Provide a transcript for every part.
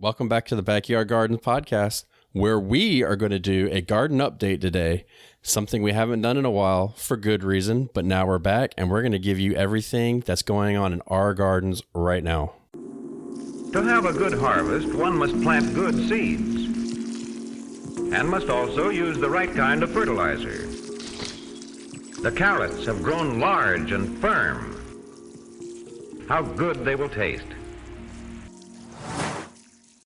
Welcome back to the Backyard Gardens podcast, where we are going to do a garden update today, something we haven't done in a while for good reason, but now we're back and we're going to give you everything that's going on in our gardens right now. To have a good harvest, one must plant good seeds and must also use the right kind of fertilizer. The carrots have grown large and firm. How good they will taste.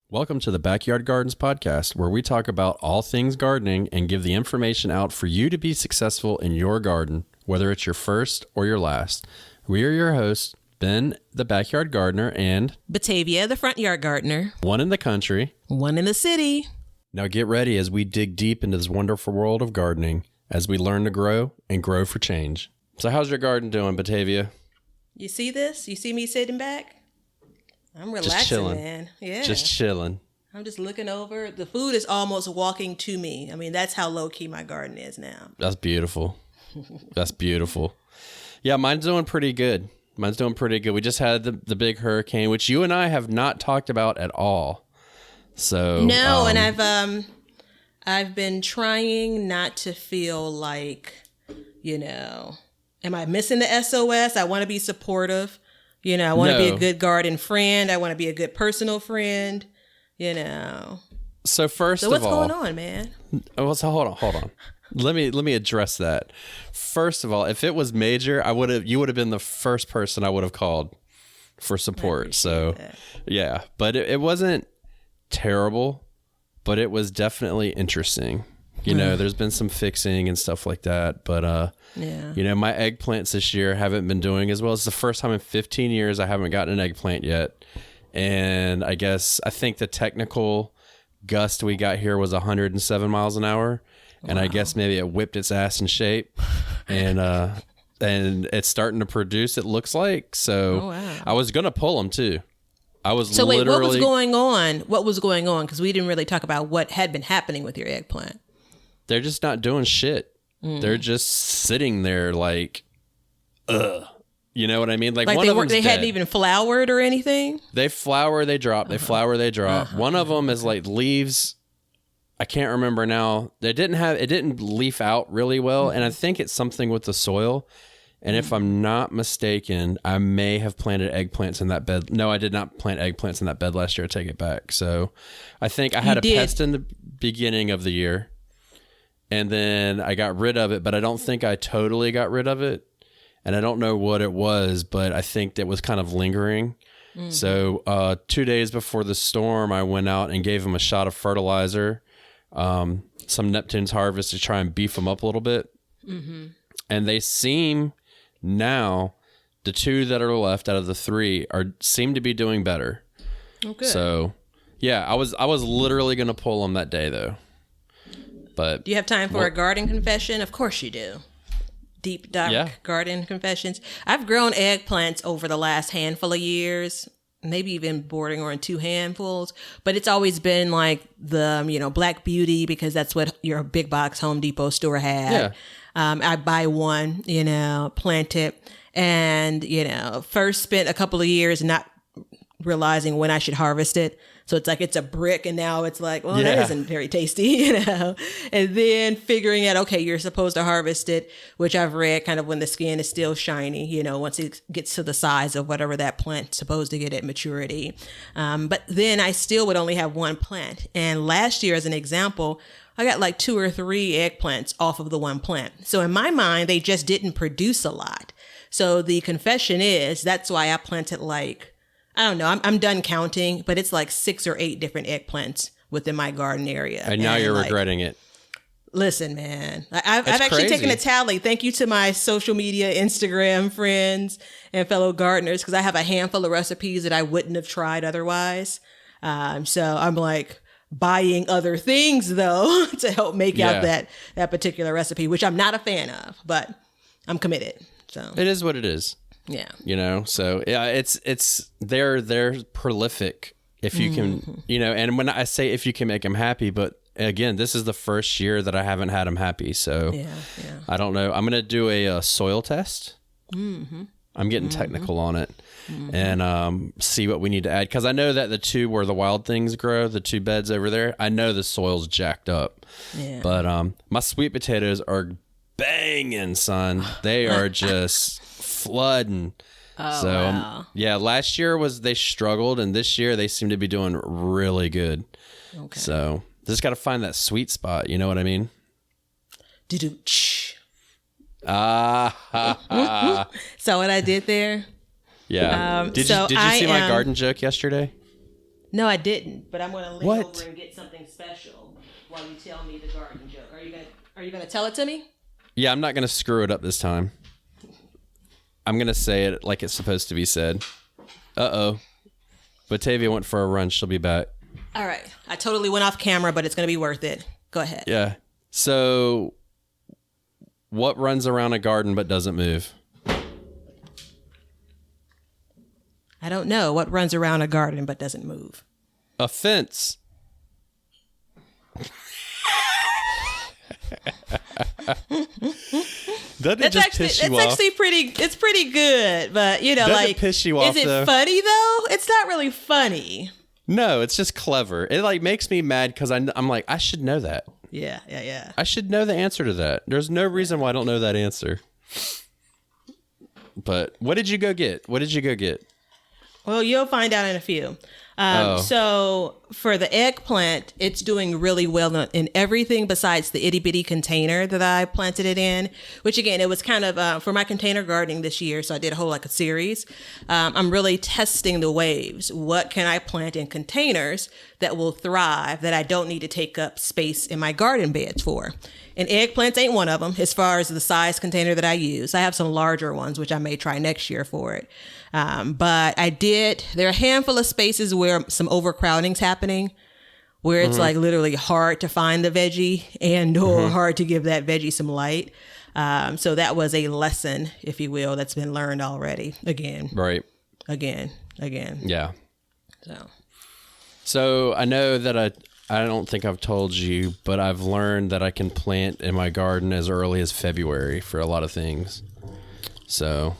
Welcome to the Backyard Gardens podcast, where we talk about all things gardening and give the information out for you to be successful in your garden, whether it's your first or your last. We are your hosts, Ben, the backyard gardener, and Batavia, the front yard gardener. one in the country, One in the city. Now get ready as we dig deep into this wonderful world of gardening, as we learn to grow and grow for change. So how's your garden doing, Batavia? You see this? You see me sitting back? I'm relaxing, Just chilling. man. Yeah. Just chilling. I'm just looking over. The food is almost walking to me. I mean, that's how low-key my garden is now. That's beautiful. That's beautiful. Yeah, mine's doing pretty good. We just had the big hurricane, which you and I have not talked about at all. So No, and I've been trying not to feel like, am I missing the SOS? I want to be supportive. I want to be a good garden friend. I want to be a good personal friend, So first So of what's all, going on, man? Oh, so hold on. Let me address that. First of all, if it was major, you would have been the first person I would have called for support. So that. yeah, but it wasn't terrible, but it was definitely interesting. There's been some fixing and stuff like that, but my eggplants this year haven't been doing as well. It's the first time in 15 years I haven't gotten an eggplant yet. And I think the technical gust we got here was 107 miles an hour. And I guess maybe it whipped its ass in shape, and it's starting to produce, it looks like. So I was going to pull them too. Wait, what was going on? What was going on? Because we didn't really talk about what had been happening with your eggplant. They're just not doing shit. They're just sitting there like, ugh. You know what I mean? Like one of them they hadn't even flowered or anything? They flower, they drop. They flower, they drop. One of them is like leaves. I can't remember now. It didn't leaf out really well. And I think it's something with the soil. And if I'm not mistaken, I may have planted eggplants in that bed. No, I did not plant eggplants in that bed last year. I take it back. So I think I had a pest in the beginning of the year. And then I got rid of it, but I don't think I totally got rid of it. And I don't know what it was, but I think that was kind of lingering. Mm-hmm. So 2 days before the storm, I went out and gave them a shot of fertilizer, some Neptune's Harvest to try and beef them up a little bit. Mm-hmm. And they seem now, the two that are left out of the three seem to be doing better. Okay. So yeah, I was literally going to pull them that day though. But do you have time for a garden confession? Of course you do. Deep, dark garden confessions. I've grown eggplants over the last handful of years, maybe even bordering on 2 handfuls. But it's always been like the, Black Beauty, because that's what your big box Home Depot store had. Yeah. I buy one, plant it, and, first spent a couple of years not realizing when I should harvest it. So it's like it's a brick, and now it's like, well, that isn't very tasty, And then figuring out, okay, you're supposed to harvest it, which I've read kind of when the skin is still shiny, once it gets to the size of whatever that plant's supposed to get at maturity. But then I still would only have one plant. And last year, as an example, I got like 2 or 3 eggplants off of the one plant. So in my mind, they just didn't produce a lot. So the confession is that's why I planted I don't know. I'm done counting, but it's like 6 or 8 different eggplants within my garden area. And now you're regretting it. Listen, man, I've actually taken a tally. Thank you to my social media, Instagram friends and fellow gardeners, because I have a handful of recipes that I wouldn't have tried otherwise. So I'm like buying other things though to help make out that particular recipe, which I'm not a fan of, but I'm committed. So it is what it is. Yeah. So yeah, it's they're prolific if you can, and when I say if you can make them happy, but again, this is the first year that I haven't had them happy. So I don't know. I'm going to do a soil test. Mm-hmm. I'm getting technical on it and see what we need to add. Because I know that the two where the wild things grow, the two beds over there, I know the soil's jacked up. Yeah. But my sweet potatoes are banging, son. They are just flooding. Oh, so wow. Yeah, last year they struggled, and this year they seem to be doing really good. Okay. So just got to find that sweet spot. You know what I mean? So what I did there? Yeah. Did you see my garden joke yesterday? No, I didn't. But I'm going to lean over and get something special while you tell me the garden joke. Are you gonna tell it to me? Yeah, I'm not gonna screw it up this time. I'm gonna say it like it's supposed to be said. Batavia went for a run. She'll be back. All right. I totally went off camera, but it's gonna be worth it. Go ahead. Yeah. So, what runs around a garden but doesn't move? I don't know. What runs around a garden but doesn't move? A fence. Doesn't it just piss you off? It's actually pretty good, but doesn't like, piss you off, is it funny though? It's not really funny. No, it's just clever. It like makes me mad because I'm like, I should know that. Yeah. I should know the answer to that. There's no reason why I don't know that answer. But what did you go get? Well, you'll find out in a few. So for the eggplant, it's doing really well in everything besides the itty bitty container that I planted it in, which again, it was kind of for my container gardening this year. So I did a series. I'm really testing the waves. What can I plant in containers that will thrive that I don't need to take up space in my garden beds for? And eggplants ain't one of them as far as the size container that I use. I have some larger ones, which I may try next year for it. But there are a handful of spaces where some overcrowding's happening, where it's like literally hard to find the veggie and or hard to give that veggie some light. So that was a lesson, if you will, that's been learned already. Again. Yeah. So I know that I don't think I've told you, but I've learned that I can plant in my garden as early as February for a lot of things. So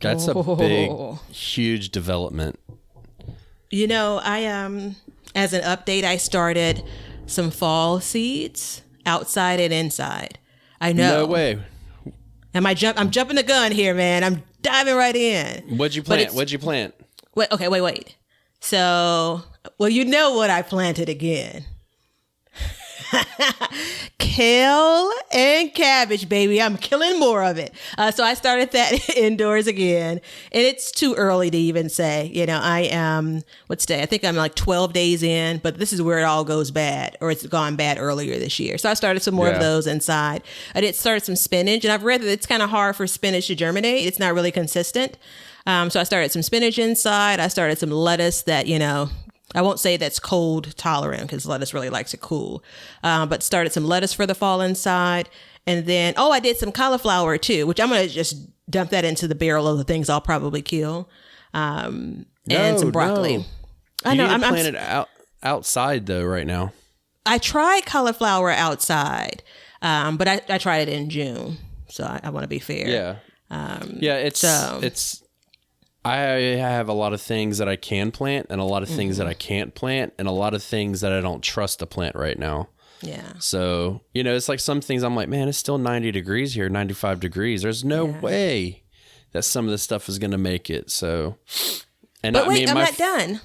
that's a big, huge development. I as an update, I started some fall seeds outside and inside. I know. No way. I'm jumping the gun here, man. I'm diving right in. What'd you plant? Wait. So, well, you know what I planted again. Kale and cabbage, baby. I'm killing more of it. So I started that indoors again. And it's too early to even say, I am, what's today? I think I'm like 12 days in, but this is where it all goes bad, or it's gone bad earlier this year. So I started some more of those inside. I did start some spinach, and I've read that it's kind of hard for spinach to germinate. It's not really consistent. So I started some spinach inside. I started some lettuce that, I won't say that's cold tolerant because lettuce really likes it cool. But started some lettuce for the fall inside. And then, I did some cauliflower too, which I'm going to just dump that into the barrel of the things I'll probably kill. And some broccoli. No. I know. I'm planted outside though right now. I tried cauliflower outside, but I tried it in June. So I want to be fair. Yeah. I have a lot of things that I can plant and a lot of things that I can't plant and a lot of things that I don't trust to plant right now. Yeah. So, it's like some things I'm like, man, it's still 90 degrees here, 95 degrees. There's no way that some of this stuff is going to make it. So, I'm not done.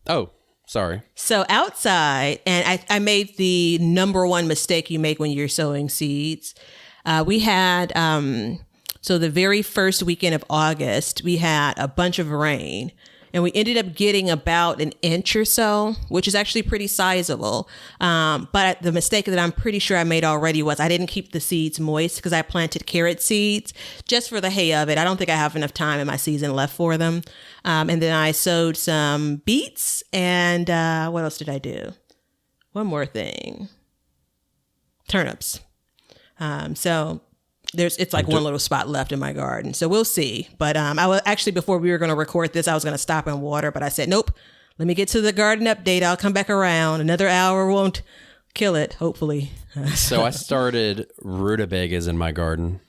Oh, sorry. So outside, and I made the number one mistake you make when you're sowing seeds. We had, so the very first weekend of August, we had a bunch of rain, and we ended up getting about an inch or so, which is actually pretty sizable. But the mistake that I'm pretty sure I made already was I didn't keep the seeds moist because I planted carrot seeds just for the hay of it. I don't think I have enough time in my season left for them. And then I sowed some beets, and what else did I do? One more thing. Turnips. It's like one little spot left in my garden. So we'll see. But I was actually, before we were going to record this, I was going to stop and water, but I said, nope, let me get to the garden update. I'll come back around. Another hour won't kill it, hopefully. So I started rutabagas in my garden.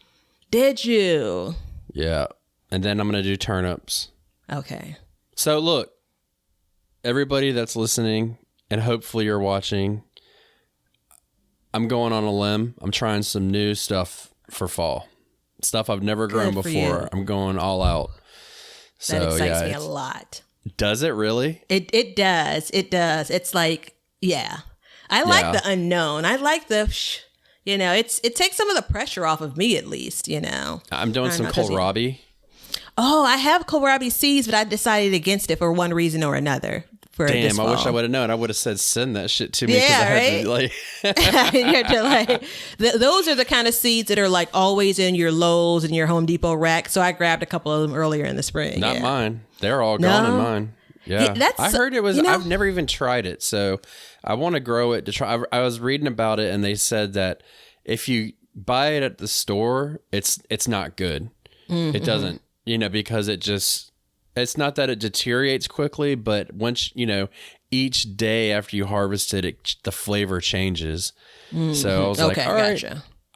Did you? Yeah. And then I'm going to do turnips. Okay. So look, everybody that's listening and hopefully you're watching, I'm going on a limb. I'm trying some new stuff for fall. Stuff I've never grown before. I'm going all out. That excites me a lot. Does it really? It does. It does. It's like, yeah. I like the unknown. I like the, it takes some of the pressure off of me at least, I'm doing some kohlrabi. Oh, I have kohlrabi seeds, but I decided against it for one reason or another. Damn, I wish I would have known. I would have said send that shit to me. Yeah, right? I those are the kind of seeds that are like always in your Lowe's and your Home Depot rack. So I grabbed a couple of them earlier in the spring. Not mine. They're all gone in mine. Yeah. I heard it was, I've never even tried it. So I want to grow it to try. I was reading about it and they said that if you buy it at the store, it's not good. Mm-hmm. It doesn't, because it's not that it deteriorates quickly, but once, each day after you harvest it, the flavor changes. Mm-hmm. So I was like, all right,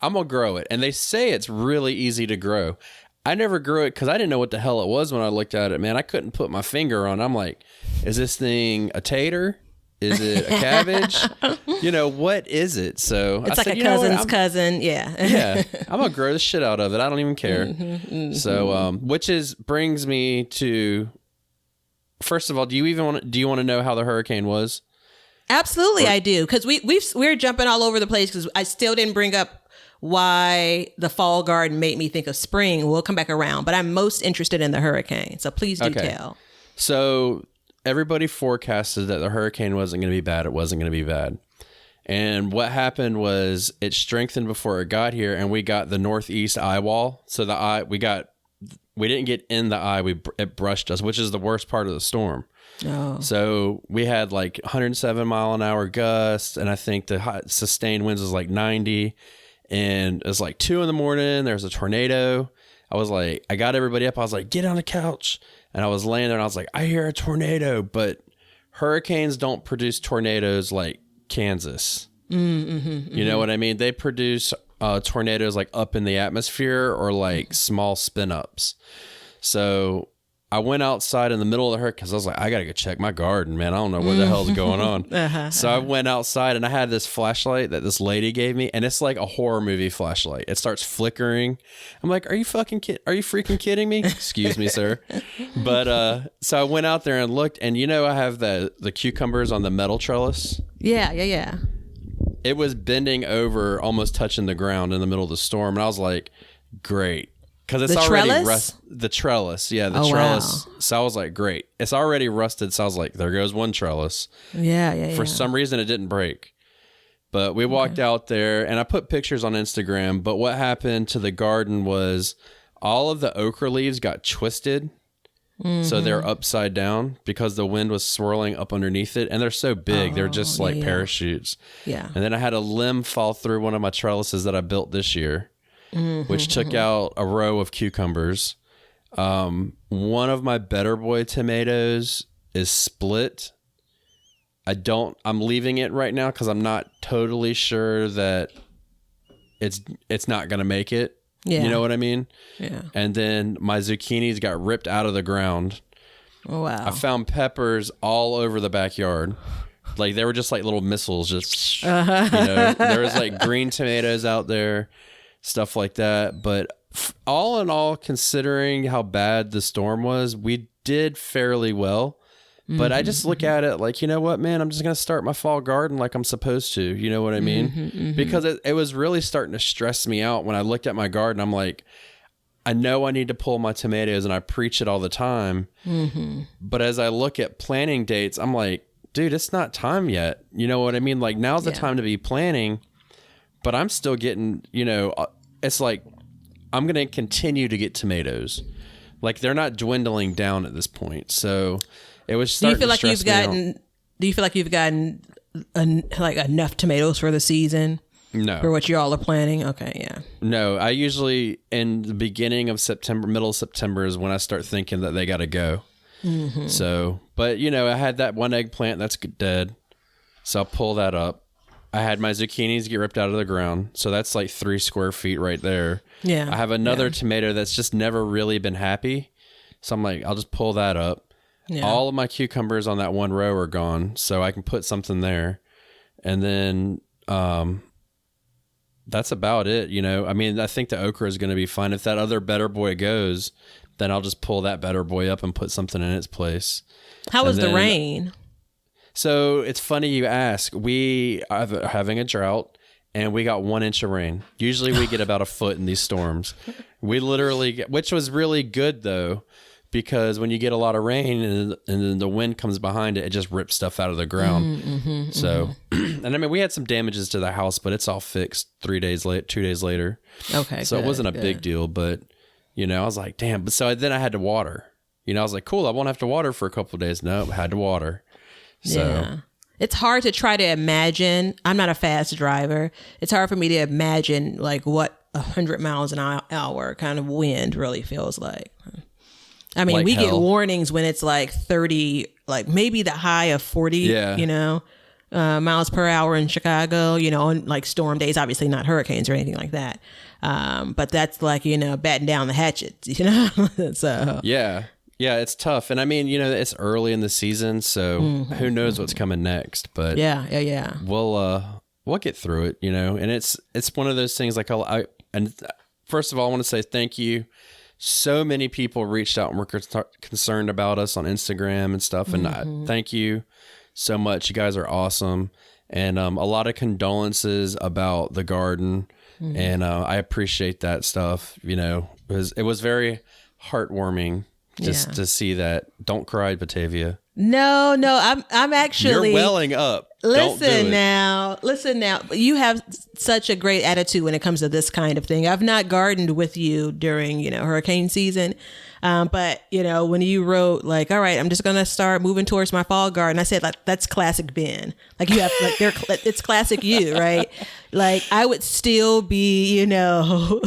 I'm going to grow it. And they say it's really easy to grow. I never grew it because I didn't know what the hell it was when I looked at it, man. I couldn't put my finger on it. I'm like, is this thing a tater? Is it a cabbage? What is it? So it's a cousin's cousin. Yeah. Yeah. I'm going to grow the shit out of it. I don't even care. Mm-hmm, mm-hmm. So, brings me to, first of all, do you want to know how the hurricane was? Absolutely. I do. Cause we're jumping all over the place because I still didn't bring up why the fall garden made me think of spring. We'll come back around, but I'm most interested in the hurricane. So please do tell. So everybody forecasted that the hurricane wasn't going to be bad. It wasn't going to be bad. And what happened was it strengthened before it got here, and we got the northeast eye wall. So we didn't get in the eye. It brushed us, which is the worst part of the storm. Oh. So we had like 107 mile an hour gusts, and I think the sustained winds was like 90. And it was like 2 a.m. There's a tornado. I got everybody up. I was like, get on the couch. And I was laying there and I was like, I hear a tornado. But hurricanes don't produce tornadoes like Kansas. Mm-hmm, you know what I mean? They produce tornadoes like up in the atmosphere or like small spin ups. So I went outside in the middle of the hurricane because I was like, I got to go check my garden, man. I don't know what the hell's going on. So I went outside and I had this flashlight that this lady gave me. And it's like a horror movie flashlight. It starts flickering. I'm like, are you freaking kidding me? Excuse me, sir. But so I went out there and looked, and I have the cucumbers on the metal trellis. Yeah. It was bending over, almost touching the ground in the middle of the storm. And I was like, great. Because it's already the trellis. Yeah, the trellis. Wow. So I was like, great. It's already rusted. So I was like, there goes one trellis. Yeah. For some reason, it didn't break. But we walked out there, and I put pictures on Instagram. But what happened to the garden was all of the okra leaves got twisted. Mm-hmm. So they're upside down because the wind was swirling up underneath it. And they're so big. They're just like parachutes. Yeah. And then I had a limb fall through one of my trellises that I built this year. Mm-hmm, which took out a row of cucumbers. One of my Better Boy tomatoes is split. I'm leaving it right now because I'm not totally sure that it's not going to make it. Yeah. You know what I mean? Yeah. And then my zucchinis got ripped out of the ground. Oh, wow. I found peppers all over the backyard. Like they were just like little missiles. Just, there was like green tomatoes out there. Stuff like that. But all in all, considering how bad the storm was, we did fairly well. But I just look at it like, you know what, man, I'm just going to start my fall garden like I'm supposed to. You know what I mean? Because it was really starting to stress me out when I looked at my garden. I'm like, I know I need to pull my tomatoes, and I preach it all the time. Mm-hmm. But as I look at planting dates, I'm like, dude, it's not time yet. You know what I mean? Like now's the time to be planting. But I'm still getting, it's like I'm going to continue to get tomatoes. Like they're not dwindling down at this point. So it was starting to stress me out. Do you feel like you've gotten like enough tomatoes for the season? No. For what you all are planning? Okay, yeah. No, I usually in the beginning of September, middle of September is when I start thinking that they got to go. Mm-hmm. So, but I had that one eggplant that's dead. So I'll pull that up. I had my zucchinis get ripped out of the ground. So that's like 3 square feet right there. Yeah. I have another tomato that's just never really been happy. So I'm like, I'll just pull that up. Yeah. All of my cucumbers on that one row are gone. So I can put something there. And then that's about it. You know, I mean, I think the okra is going to be fine. If that other Better Boy goes, then I'll just pull that Better Boy up and put something in its place. How was the rain? So it's funny you ask. We are having a drought, and we got 1 inch of rain. Usually we get about a foot in these storms. We literally get, which was really good though, because when you get a lot of rain and then the wind comes behind it, it just rips stuff out of the ground. So, and I mean, we had some damages to the house, but it's all fixed 2 days later. Okay. So it wasn't a big deal, but you know, I was like, damn. But so then I had to water. You know, I was like, cool, I won't have to water for a couple of days. No, I had to water. So yeah. It's hard to try to imagine. I'm not a fast driver. It's hard for me to imagine like what 100 miles an hour kind of wind really feels like. I mean, like we get warnings when it's like 30, like maybe the high of 40, you know, miles per hour in Chicago, you know, on like storm days, obviously not hurricanes or anything like that. But that's like, you know, batten down the hatchets, you know? So yeah, it's tough. And I mean, you know, it's early in the season, so who knows what's coming next, but we'll get through it, you know. And it's one of those things like and first of all, I want to say thank you. So many people reached out and were concerned about us on Instagram and stuff. And thank you so much. You guys are awesome. And a lot of condolences about the garden. And I appreciate that stuff. You know, it was very heartwarming just to see that. Don't cry, Batavia. No, I'm actually. You're welling up. Listen now. You have such a great attitude when it comes to this kind of thing. I've not gardened with you during, you know, hurricane season. But, you know, when you wrote like, all right, I'm just going to start moving towards my fall garden. I said, like, that's classic Ben. Like you have, like, it's classic you, right? Like I would still be, you know,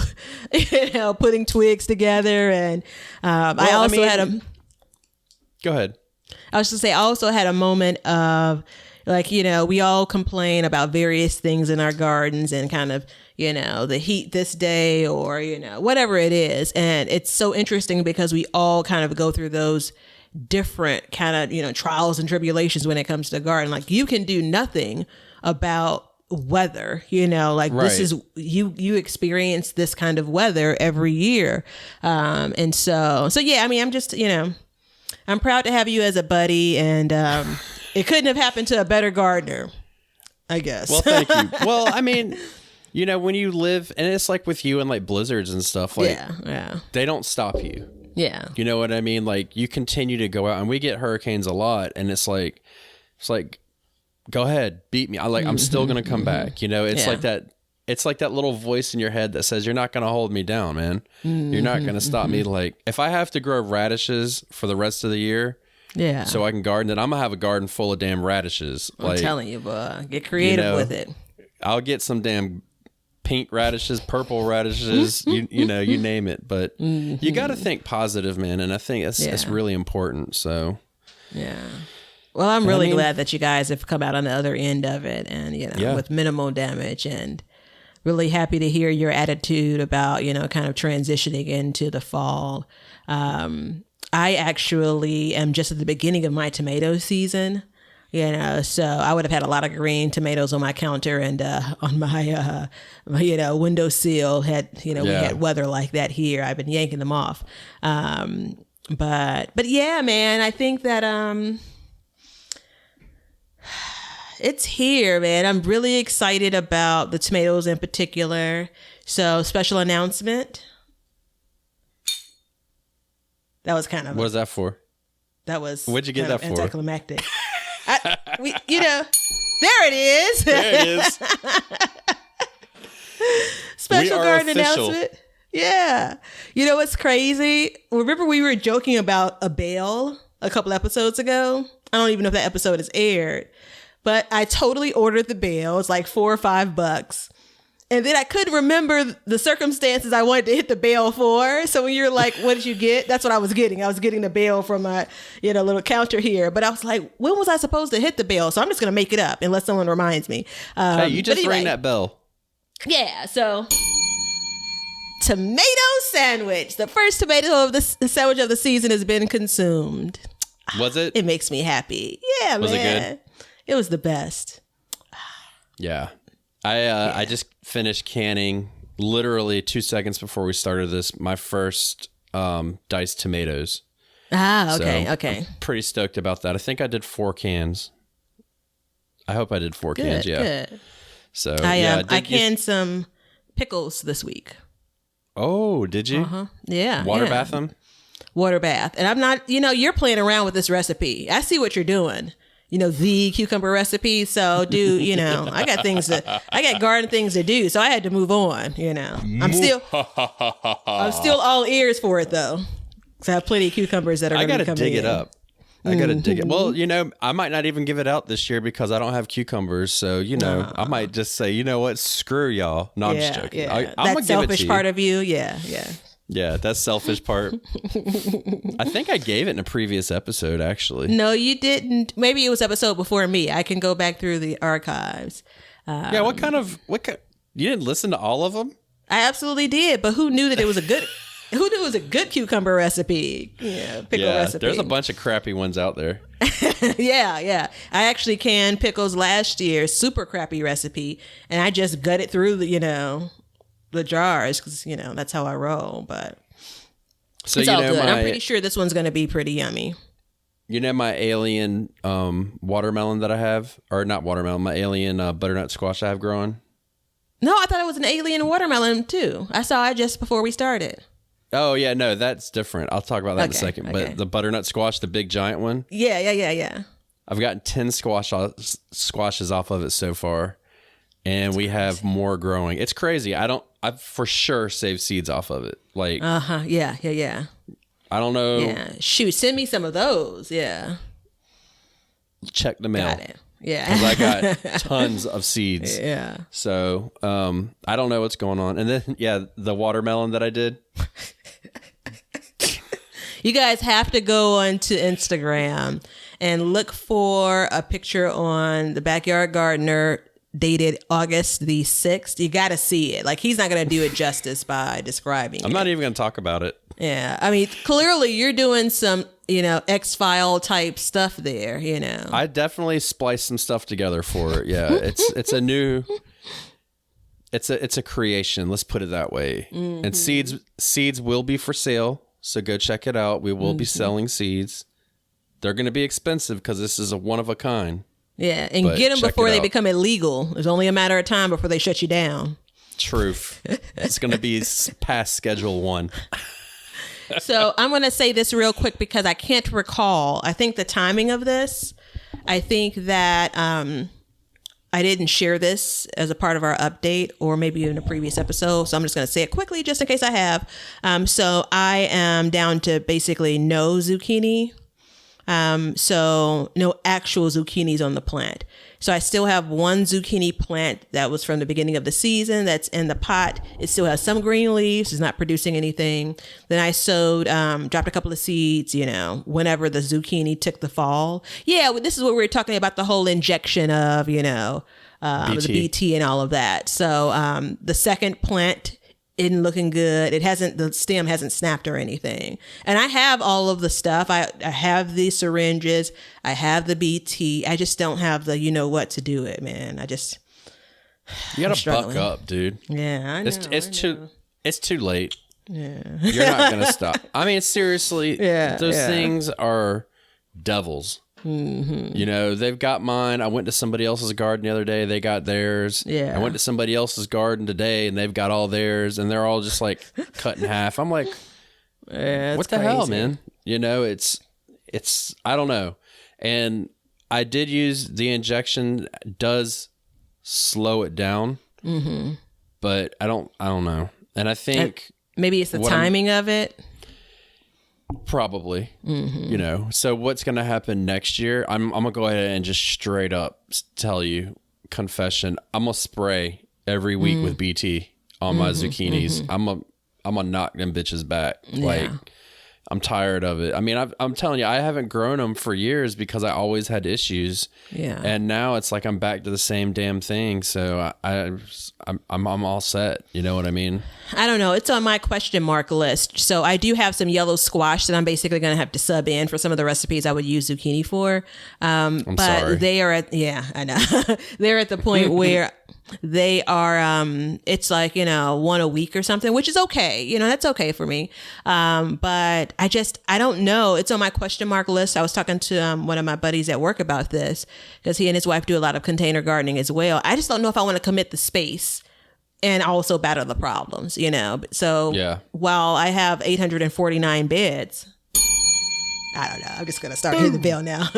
putting twigs together. And I also had a. Go ahead. I was just say, I also had a moment of like, you know, we all complain about various things in our gardens and kind of, you know, the heat this day or, you know, whatever it is. And it's so interesting because we all kind of go through those different kind of, you know, trials and tribulations when it comes to the garden. Like you can do nothing about weather, you know, like this is you experience this kind of weather every year. And so yeah, I mean, I'm just, you know, I'm proud to have you as a buddy, and it couldn't have happened to a better gardener, I guess. Well, thank you. Well, I mean, you know, when you live, and it's like with you and like blizzards and stuff, like they don't stop you. Yeah. You know what I mean? Like you continue to go out, and we get hurricanes a lot, and it's like, go ahead, beat me. I'm still going to come back. You know, it's like that. It's like that little voice in your head that says, you're not going to hold me down, man. You're not going to stop me. Like if I have to grow radishes for the rest of the year, so I can garden it, I'm going to have a garden full of damn radishes. I'm telling you, boy, get creative with it. I'll get some damn pink radishes, purple radishes, you know, you name it. But you got to think positive, man. And I think it's really important. So, yeah. Well, I'm really glad that you guys have come out on the other end of it and, you know, with minimal damage, and really happy to hear your attitude about, you know, kind of transitioning into the fall. I actually am just at the beginning of my tomato season, you know, so I would have had a lot of green tomatoes on my counter and on my, you know, windowsill had, you know, we had weather like that here. I've been yanking them off. But yeah, man, I think that, it's here, man. I'm really excited about the tomatoes in particular. So, special announcement. That was kind of. What is that for? That was. What'd you get that for? Anticlimactic. You know, there it is. There it is. Special garden announcement. Yeah. You know what's crazy? Remember we were joking about a bale a couple episodes ago? I don't even know if that episode is aired. But I totally ordered the bale. It's like $4 or $5. And then I couldn't remember the circumstances I wanted to hit the bell for. So when you're like, what did you get? That's what I was getting. I was getting the bell from my, little counter here. But I was like, when was I supposed to hit the bell? So I'm just going to make it up unless someone reminds me. Hey, you just rang that bell. Yeah. So tomato sandwich. The first tomato of the sandwich of the season has been consumed. Was it? It makes me happy. Yeah, was man. Was it good? It was the best. Yeah. I just finished canning literally 2 seconds before we started this, my first diced tomatoes. Okay, so okay. I'm pretty stoked about that. I think I did 4 cans. I hope I did 4 cans, yeah. Good. So I canned some pickles this week. Oh, did you? Yeah. Water bath them? Water bath. And I'm not, you're playing around with this recipe. I see what you're doing. The cucumber recipe. So I got garden things to do. So I had to move on, I'm still all ears for it though. Cause I have plenty of cucumbers that are going to come in. I got to dig it up. I got to dig it. Well, I might not even give it out this year because I don't have cucumbers. So, I might just say, you know what? Screw y'all. No, I'm just joking. Yeah. I'm that selfish part of you. Yeah. Yeah. Yeah, that's selfish part. I think I gave it in a previous episode, actually. No, you didn't. Maybe it was episode before me. I can go back through the archives. Yeah, what kind you didn't listen to all of them? I absolutely did, but who knew that it was a good cucumber recipe? Yeah, pickle recipe. There's a bunch of crappy ones out there. Yeah. I actually canned pickles last year, super crappy recipe, and I just gutted through the jars because that's how I roll. But so it's all good. I'm pretty sure this one's going to be pretty yummy. My alien watermelon that I have, or not watermelon, my alien butternut squash I have growing. No, I thought it was an alien watermelon too. I saw it just before we started. Oh yeah, no, that's different. I'll talk about that in a second. Okay. But the butternut squash, the big giant one. Yeah. I've gotten 10 squashes off of it so far. And we have more growing. It's crazy. I've for sure saved seeds off of it. Like, Yeah. I don't know. Yeah. Shoot, send me some of those. Yeah. Check the mail. Got it. Yeah. Because I got tons of seeds. Yeah. So, I don't know what's going on. And then, the watermelon that I did. You guys have to go onto Instagram and look for a picture on the Backyard Gardener dated August the 6th. You got to see it. Like, he's not going to do it justice by describing I'm not even going to talk about it. Yeah. I mean, clearly you're doing some, X-File type stuff there, I definitely spliced some stuff together for it. Yeah. It's a new, it's a creation. Let's put it that way. Mm-hmm. And seeds will be for sale. So go check it out. We will be selling seeds. They're going to be expensive because this is a one of a kind. Yeah, and get them before they become illegal. It's only a matter of time before they shut you down. Truth. It's going to be past Schedule 1. So I'm going to say this real quick because I can't recall. I think the timing of this, I think that I didn't share this as a part of our update or maybe in a previous episode. So I'm just going to say it quickly just in case I have. So I am down to basically no zucchini. So no actual zucchinis on the plant. So I still have one zucchini plant that was from the beginning of the season that's in the pot. It still has some green leaves. It's not producing anything. Then I sowed, dropped a couple of seeds, whenever the zucchini took the fall. Yeah, this is what we were talking about, the whole injection of, the BT and all of that. So the second plant isn't looking good. The stem hasn't snapped or anything. And I have all of the stuff. I have the syringes. I have the BT. I just don't have the what to do it, man. You gotta buck up, dude. Yeah, I know. It's too late. Yeah. You're not gonna stop. I mean, seriously, those things are devils. Mm-hmm. They've got mine. I went to somebody else's garden the other day. They got theirs. Yeah. I went to somebody else's garden today and they've got all theirs and they're all just like cut in half. I'm like, what the hell, man? It's, I don't know. And I did use the injection, does slow it down, but I don't know. And I think maybe it's the timing of it. Probably, so what's going to happen next year? I'm going to go ahead and just straight up tell you, confession, I'm going to spray every week with BT on my zucchinis. I'm gonna knock them bitches back. Like, I'm tired of it. I mean, I'm telling you, I haven't grown them for years because I always had issues. Yeah. And now it's like I'm back to the same damn thing. So I'm all set. You know what I mean? I don't know. It's on my question mark list. So I do have some yellow squash that I'm basically going to have to sub in for some of the recipes I would use zucchini for. But sorry. They are at, I know. They're at the point where they are, it's like, one a week or something, which is okay. That's okay for me. But I don't know. It's on my question mark list. I was talking to one of my buddies at work about this because he and his wife do a lot of container gardening as well. I just don't know if I want to commit the space and also battle the problems, So while I have 849 beds, I don't know. I'm just going to start hitting the bell now.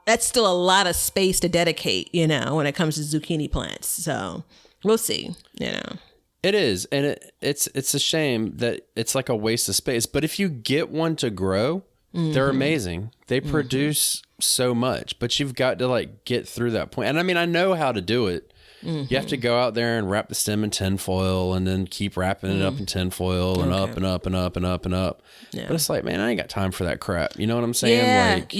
That's still a lot of space to dedicate, when it comes to zucchini plants. So we'll see, It is. And it's a shame that it's like a waste of space. But if you get one to grow, they're amazing. They produce so much, but you've got to like get through that point. And I mean, I know how to do it. You have to go out there and wrap the stem in tinfoil and then keep wrapping it up in tinfoil and up and up and up and up and up. Yeah. But it's like, man, I ain't got time for that crap. You know what I'm saying? Yeah, like,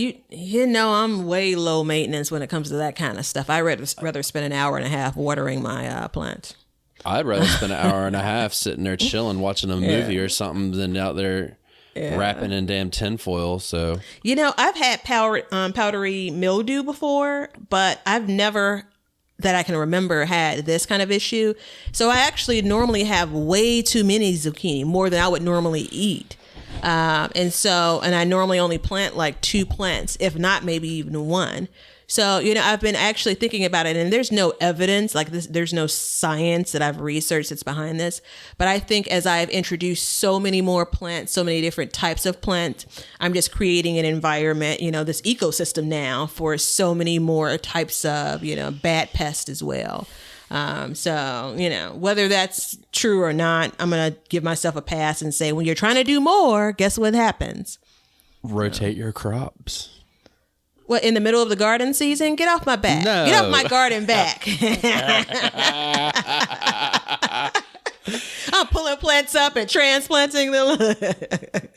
I'm way low maintenance when it comes to that kind of stuff. I'd rather spend an hour and a half watering my plants. I'd rather spend an hour and a half sitting there chilling, watching a movie or something than out there wrapping in damn tinfoil. So, I've had powdery mildew before, but I've never, that I can remember, had this kind of issue. So I actually normally have way too many zucchini, more than I would normally eat. And I normally only plant like 2 plants, if not maybe even 1. So, I've been actually thinking about it, and there's no evidence like this. There's no science that I've researched that's behind this. But I think as I've introduced so many more plants, so many different types of plants, I'm just creating an environment, this ecosystem now for so many more types of, bad pests as well. So, whether that's true or not, I'm going to give myself a pass and say, when you're trying to do more, guess what happens? Rotate your crops. What, in the middle of the garden season? Get off my back. No. Get off my garden back. I'm pulling plants up and transplanting them.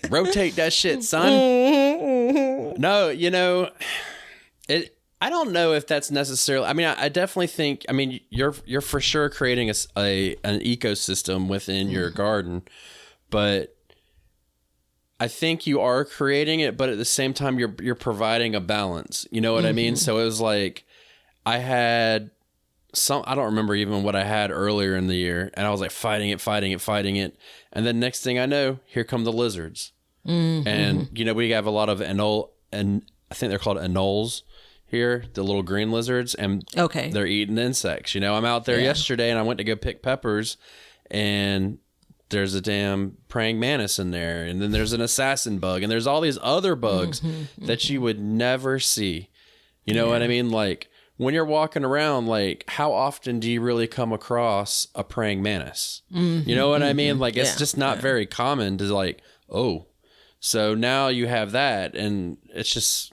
Rotate that shit, son. No, I don't know if that's necessarily. I mean, I definitely think. I mean, you're for sure creating an ecosystem within your garden, but I think you are creating it, but at the same time, you're providing a balance. You know what I mean? So it was like I had I don't remember even what I had earlier in the year, and I was like fighting it. And then next thing I know, here come the lizards. And, we have a lot of and I think they're called anoles here, the little green lizards, and they're eating insects. I'm out there yesterday and I went to go pick peppers, and there's a damn praying mantis in there, and then there's an assassin bug, and there's all these other bugs that you would never see. You know what I mean? Like when you're walking around, like how often do you really come across a praying mantis? You know what I mean? Like it's just not very common to like, oh, so now you have that, and it's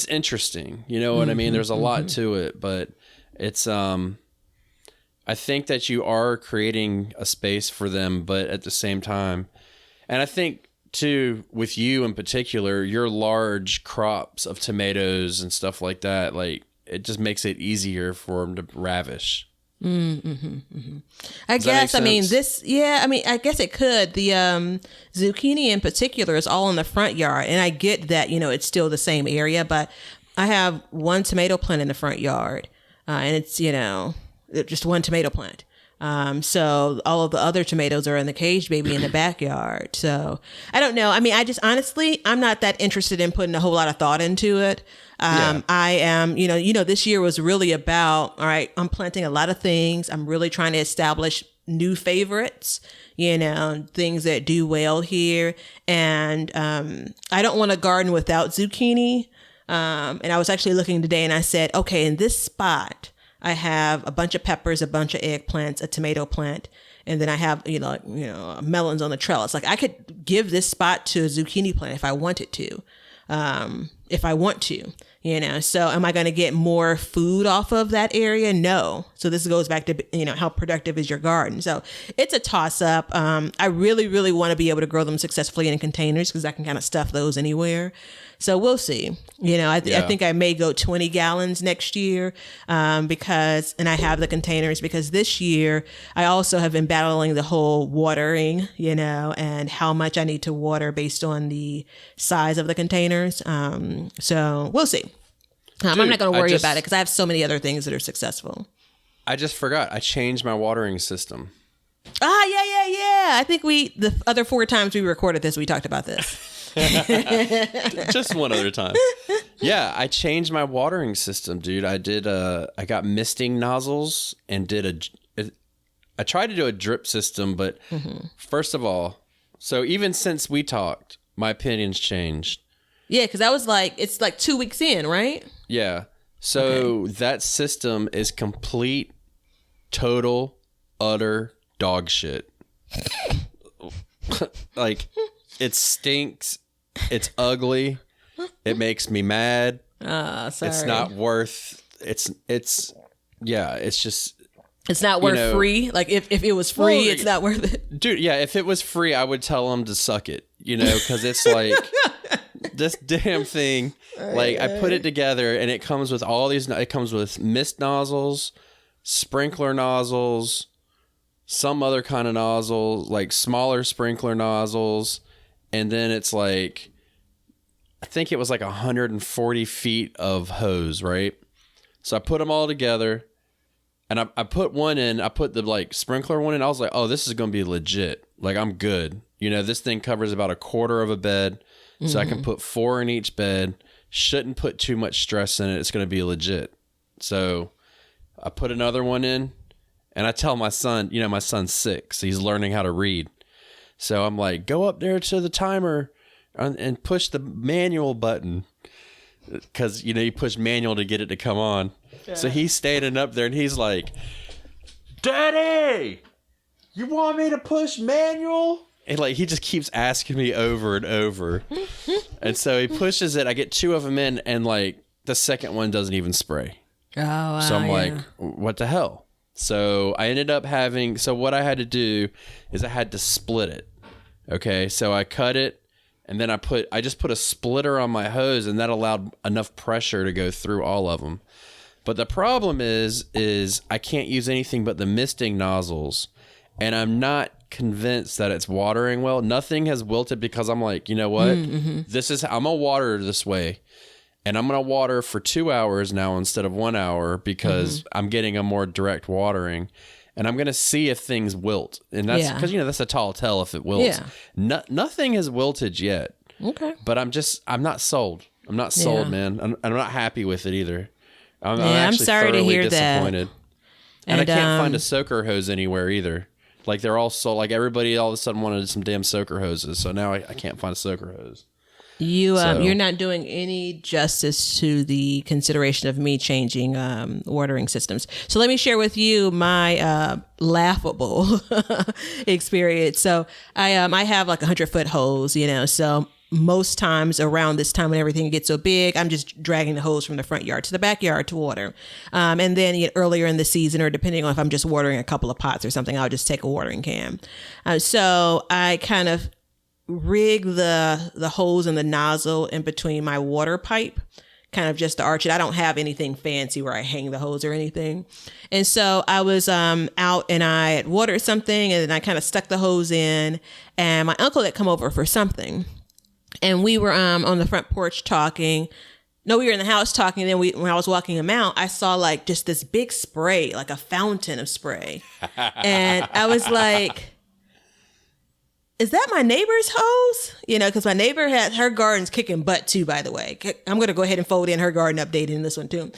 interesting. You know what I mean? There's a lot to it, but it's, I think that you are creating a space for them, but at the same time, and I think too, with you in particular, your large crops of tomatoes and stuff like that, like it just makes it easier for them to ravish. I guess, I mean, I guess it could. The zucchini in particular is all in the front yard, and I get that, it's still the same area, but I have 1 tomato plant in the front yard, and it's, just 1 tomato plant. So all of the other tomatoes are in the cage baby in the backyard. So I don't know. I mean, honestly, I'm not that interested in putting a whole lot of thought into it. I am, this year was really about, all right, I'm planting a lot of things. I'm really trying to establish new favorites, things that do well here. And, I don't want to garden without zucchini. And I was actually looking today and I said, okay, in this spot, I have a bunch of peppers, a bunch of eggplants, a tomato plant, and then I have, melons on the trellis. Like I could give this spot to a zucchini plant if I wanted to. if I want to, so am I going to get more food off of that area? No. So this goes back to, how productive is your garden? So it's a toss up. I really, really want to be able to grow them successfully in containers because I can kind of stuff those anywhere. So we'll see. I think I may go 20 gallons next year and I have the containers because this year I also have been battling the whole watering, and how much I need to water based on the size of the containers. So we'll see. I'm not going to worry about it because I have so many other things that are successful. I just forgot. I changed my watering system. Yeah. I think the other 4 times we recorded this, we talked about this. Just one other time. Yeah, I changed my watering system, dude. I got misting nozzles and I tried to do a drip system, but first of all, so even since we talked, my opinion's changed. Yeah, because I was like, it's like 2 weeks in, right? Yeah. So that system is complete, total, utter dog shit. Like, it stinks. It's ugly. It makes me mad. Sorry. It's not worth. It's just. It's not worth free. Like if it was free, it's not worth it. Dude, yeah. If it was free, I would tell them to suck it. Because it's like this damn thing. Like I put it together, and it comes with all these. It comes with mist nozzles, sprinkler nozzles, some other kind of nozzles, like smaller sprinkler nozzles. And then it's like, I think it was like 140 feet of hose, right? So I put them all together, and I put one in. I put the like sprinkler one in. I was like, oh, this is going to be legit. Like, I'm good. This thing covers about a quarter of a bed, so I can put 4 in each bed. Shouldn't put too much stress in it. It's going to be legit. So I put another one in, and I tell my son, my son's 6. He's learning how to read. So I'm like, go up there to the timer and push the manual button because, you push manual to get it to come on. Yeah. So he's standing up there and he's like, Daddy, you want me to push manual? And like, he just keeps asking me over and over. And so he pushes it. I get 2 of them in, and like the second one doesn't even spray. Oh, wow. So I'm like, what the hell? So I ended up so what I had to do is I had to split it. Okay. So I cut it, and then I just put a splitter on my hose, and that allowed enough pressure to go through all of them. But the problem is I can't use anything but the misting nozzles, and I'm not convinced that it's watering well. Nothing has wilted because I'm like, you know what? I'm going to water this way. And I'm going to water for 2 hours now instead of 1 hour because I'm getting a more direct watering. And I'm going to see if things wilt. And that's because, that's a tall tell if it wilts. Yeah. Nothing has wilted yet. Okay. But I'm not sold. I'm not sold, man. I'm not happy with it either. I'm sorry to hear disappointed. That. And I can't find a soaker hose anywhere either. Like they're all sold. Like everybody all of a sudden wanted some damn soaker hoses. So now I can't find a soaker hose. You're not doing any justice to the consideration of me changing watering systems. So let me share with you my laughable experience. So I have like 100-foot hose, so most times around this time when everything gets so big, I'm just dragging the hose from the front yard to the backyard to water. And then earlier in the season, or depending on if I'm just watering a couple of pots or something, I'll just take a watering can. So I kind of rig the hose and the nozzle in between my water pipe, kind of just to arch it. I don't have anything fancy where I hang the hose or anything. And so I was out and I had watered something, and then I kind of stuck the hose in, and my uncle had come over for something. And we were on the front porch talking. No, we were in the house talking. And then when I was walking him out, I saw like just this big spray, like a fountain of spray. And I was like, is that my neighbor's hose? Because my neighbor her garden's kicking butt too, by the way. I'm going to go ahead and fold in her garden update in this one too.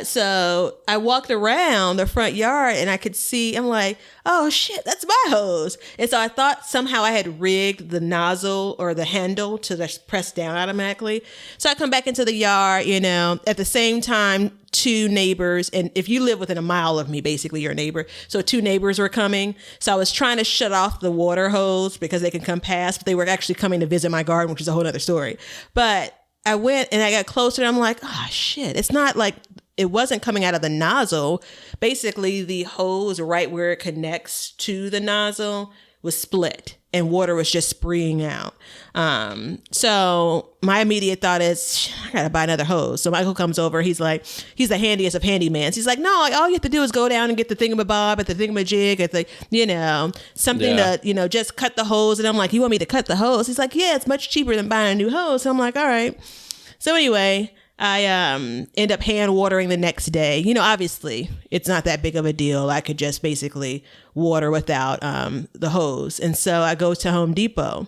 So I walked around the front yard and I could see, I'm like, oh shit, that's my hose. And so I thought somehow I had rigged the nozzle or the handle to just press down automatically. So I come back into the yard, at the same time, 2 neighbors, and if you live within a mile of me, basically you're a neighbor. So 2 neighbors were coming. So I was trying to shut off the water hose because they can come past, but they were actually coming to visit my garden, which is a whole other story. But I went and I got closer and I'm like, oh shit. It's not like, it wasn't coming out of the nozzle. Basically the hose right where it connects to the nozzle was split and water was just spraying out. So my immediate thought is, I gotta buy another hose. So Michael comes over. He's like, he's the handiest of handymans. He's like, no, all you have to do is go down and get the thingamabob at the thingamajig at the, something to, just cut the hose. And I'm like, you want me to cut the hose? He's like, yeah, it's much cheaper than buying a new hose. So I'm like, all right. So anyway, I end up hand watering the next day. Obviously it's not that big of a deal. I could just basically water without the hose. And so I go to Home Depot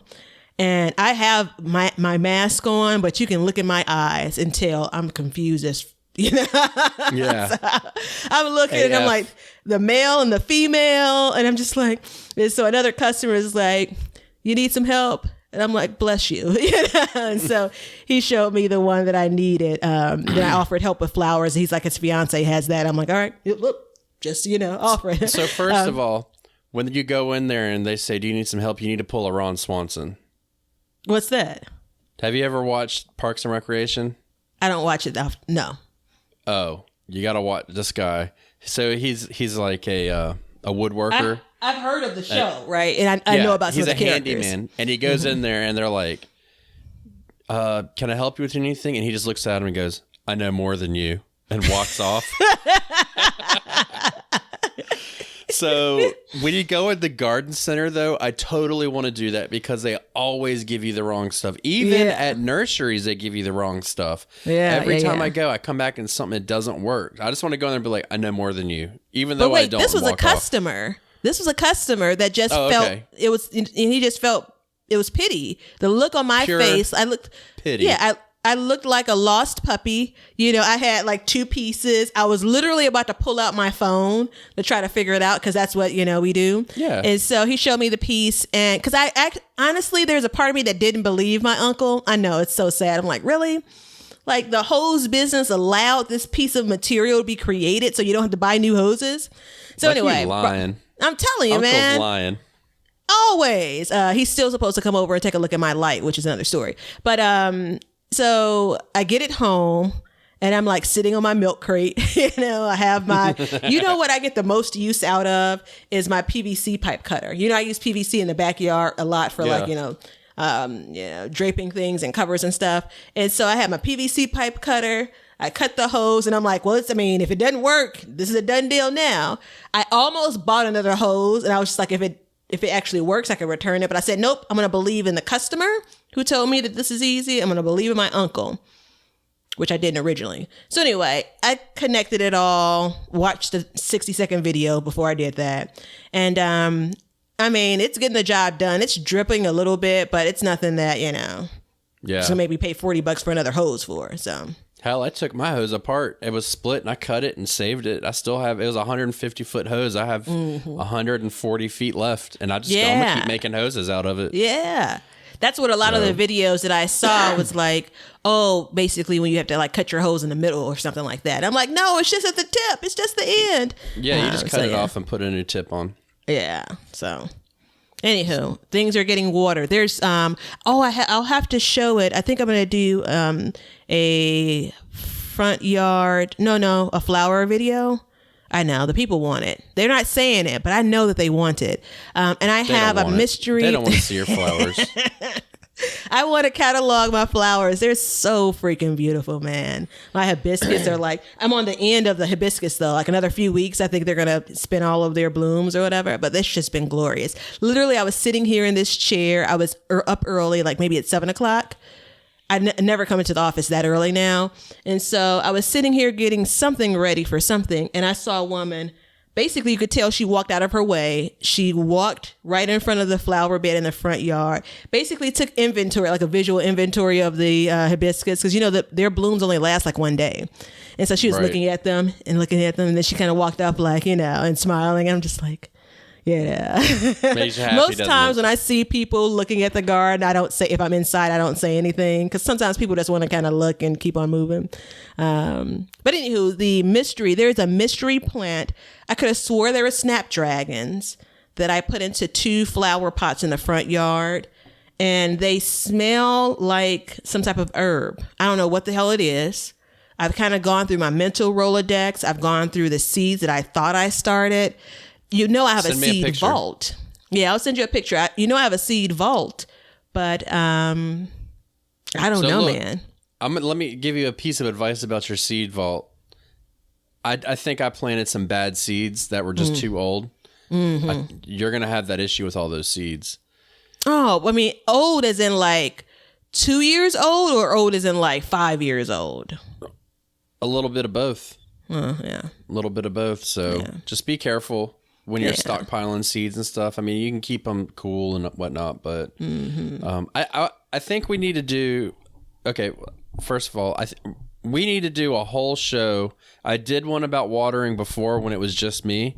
and I have my mask on, but you can look in my eyes and tell I'm confused as Yeah. So I'm looking and I'm like the male and the female and I'm just like, and so another customer is like, you need some help? And I'm like, bless you. And so he showed me the one that I needed. Then I offered help with flowers. He's like, his fiance has that. I'm like, all right, look, just, offer it. So first of all, when you go in there and they say, do you need some help? You need to pull a Ron Swanson. What's that? Have you ever watched Parks and Recreation? I don't watch it. No. Oh, you got to watch this guy. So he's like a woodworker. I've heard of the show, right? And I know about some of the characters. He's a handyman, and he goes in there, and they're like, can I help you with anything? And he just looks at him and goes, I know more than you, and walks off. So when you go in the garden center, though, I totally want to do that because they always give you the wrong stuff. Even at nurseries, they give you the wrong stuff. Yeah, Every time I go, I come back and something that doesn't work. I just want to go in there and be like, I know more than you, even though I don't. This was a customer. This was a customer that just felt it was, and he just felt it was pity. The look on my face, I looked pity. Yeah, I looked like a lost puppy. I had like two pieces. I was literally about to pull out my phone to try to figure it out because that's what we do. Yeah. And so he showed me the piece, and because I honestly, there's a part of me that didn't believe my uncle. I know it's so sad. I'm like, really? Like the hose business allowed this piece of material to be created so you don't have to buy new hoses. So anyway, lying. I'm telling you, Uncle's man. Lying. Always. He's still supposed to come over and take a look at my light, which is another story. But so I get it home and I'm like sitting on my milk crate. I have my, what I get the most use out of is my PVC pipe cutter. I use PVC in the backyard a lot for draping things and covers and stuff. And so I have my PVC pipe cutter. I cut the hose and I'm like, well, if it doesn't work, this is a done deal now. I almost bought another hose and I was just like, if it actually works, I can return it. But I said, nope, I'm going to believe in the customer who told me that this is easy. I'm going to believe in my uncle, which I didn't originally. So anyway, I connected it all, watched the 60-second video before I did that. And it's getting the job done. It's dripping a little bit, but it's nothing that, so maybe pay $40 for another hose for. So. Hell, I took my hose apart. It was split and I cut it and saved it. I still have, it was a 150-foot hose. I have 140 feet left and I'm going to keep making hoses out of it. Yeah. That's what a lot of the videos that I saw was like, basically when you have to like cut your hose in the middle or something like that. I'm like, no, it's just at the tip. It's just the end. Yeah, you just cut it off and put a new tip on. Yeah. So anywho, things are getting water. There's, I'll have to show it. I think I'm going to do a front yard, a flower video. I know the people want it. They're not saying it, but I know that they want it. And I have a mystery. They don't want to see your flowers. I want to catalog my flowers. They're so freaking beautiful, man. My hibiscus are like, I'm on the end of the hibiscus though. Like another few weeks, I think they're going to spin all of their blooms or whatever. But this just been glorious. Literally, I was sitting here in this chair. I was up early, like maybe at 7:00. I never come into the office that early now. And so I was sitting here getting something ready for something. And I saw a woman. Basically, you could tell she walked out of her way. She walked right in front of the flower bed in the front yard. Basically took inventory, like a visual inventory of the hibiscus. Because, their blooms only last like one day. And so she was looking at them. And then she kind of walked up like, and smiling. I'm just like, yeah. Makes you happy, most times when I see people looking at the garden, I don't say, if I'm inside, I don't say anything because sometimes people just want to kind of look and keep on moving. But anywho, there's a mystery plant. I could have swore there were snapdragons that I put into 2 flower pots in the front yard. and they smell like some type of herb. I don't know what the hell it is. I've kind of gone through my mental Rolodex. I've gone through the seeds that I thought I started. I have a seed vault. Yeah, I'll send you a picture. I have a seed vault, but I don't know, man. Let me give you a piece of advice about your seed vault. I think I planted some bad seeds that were just too old. Mm-hmm. You're going to have that issue with all those seeds. Oh, I mean, old as in like 2 years old, or old as in like 5 years old? A little bit of both. Yeah. A little bit of both. So just be careful when you're stockpiling seeds and stuff. I mean, you can keep them cool and whatnot, but I think we need to do. Okay, first of all, we need to do a whole show. I did one about watering before when it was just me,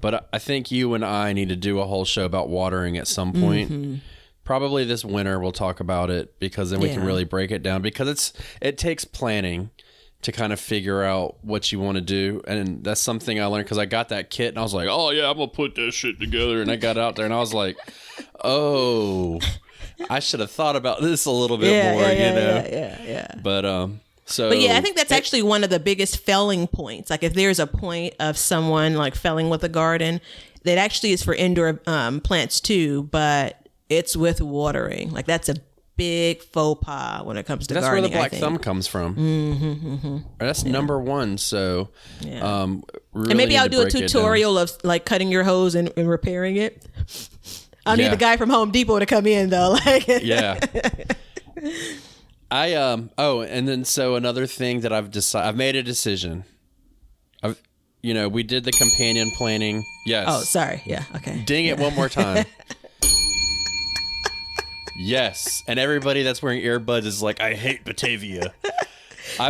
but I think you and I need to do a whole show about watering at some point. Mm-hmm. Probably this winter we'll talk about it, because then we can really break it down, because it takes planning to kind of figure out what you want to do. And that's something I learned, because I got that kit and I was like, oh yeah, I'm going to put that shit together. And I got out there and I was like, oh, I should have thought about this a little bit more, you know? Yeah. But, But yeah, I think that's actually one of the biggest felling points. Like if there's a point of someone like felling with a garden, that actually is for indoor plants too, but it's with watering. Like that's a big faux pas when it comes to gardening. That's where the black thumb comes from. That's number one. So, really, and maybe I'll do a tutorial of like cutting your hose and repairing it. I'll need the guy from Home Depot to come in though. Like, and then so another thing that I've made a decision. We did the companion planning. Yes. Oh, sorry. Yeah. Okay. Ding it one more time. Yes, and everybody that's wearing earbuds is like, I hate Batavia.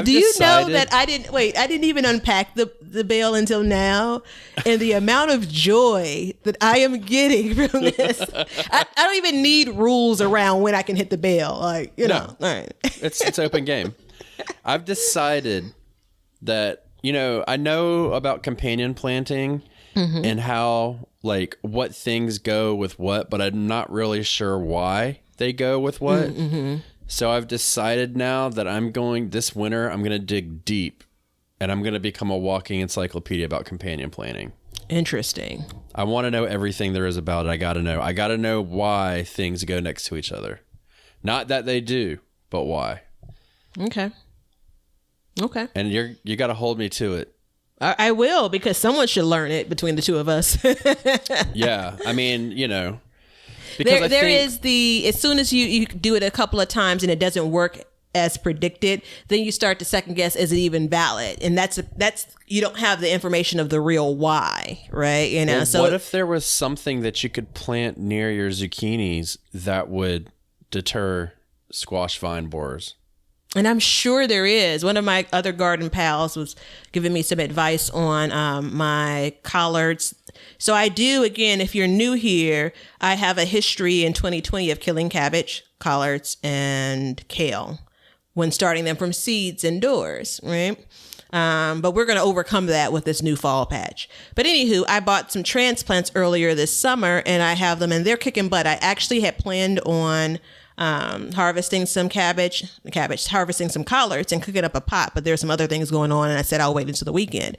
Do you know that I didn't even unpack the bale until now, and the amount of joy that I am getting from this. I don't even need rules around when I can hit the bale. Like, all right. It's open game. I've decided that, I know about companion planting and how, like, what things go with what, but I'm not really sure why they go with what. So I've decided now that this winter, I'm going to dig deep, and I'm going to become a walking encyclopedia about companion planting. Interesting. I want to know everything there is about it. I got to know why things go next to each other. Not that they do, but why. Okay. And you got to hold me to it. I will, because someone should learn it between the two of us. Yeah. I mean, there is as soon as you do it a couple of times and it doesn't work as predicted, then you start to second guess, is it even valid? And that's you don't have the information of the real why, right? Well, so what if there was something that you could plant near your zucchinis that would deter squash vine borers? And I'm sure there is. One of my other garden pals was giving me some advice on my collards. So I do, again, if you're new here, I have a history in 2020 of killing cabbage, collards, and kale when starting them from seeds indoors, right? But we're going to overcome that with this new fall patch. But anywho, I bought some transplants earlier this summer, and I have them, and they're kicking butt. I actually had planned on harvesting some cabbage, harvesting some collards and cooking up a pot, but there's some other things going on, and I said I'll wait until the weekend.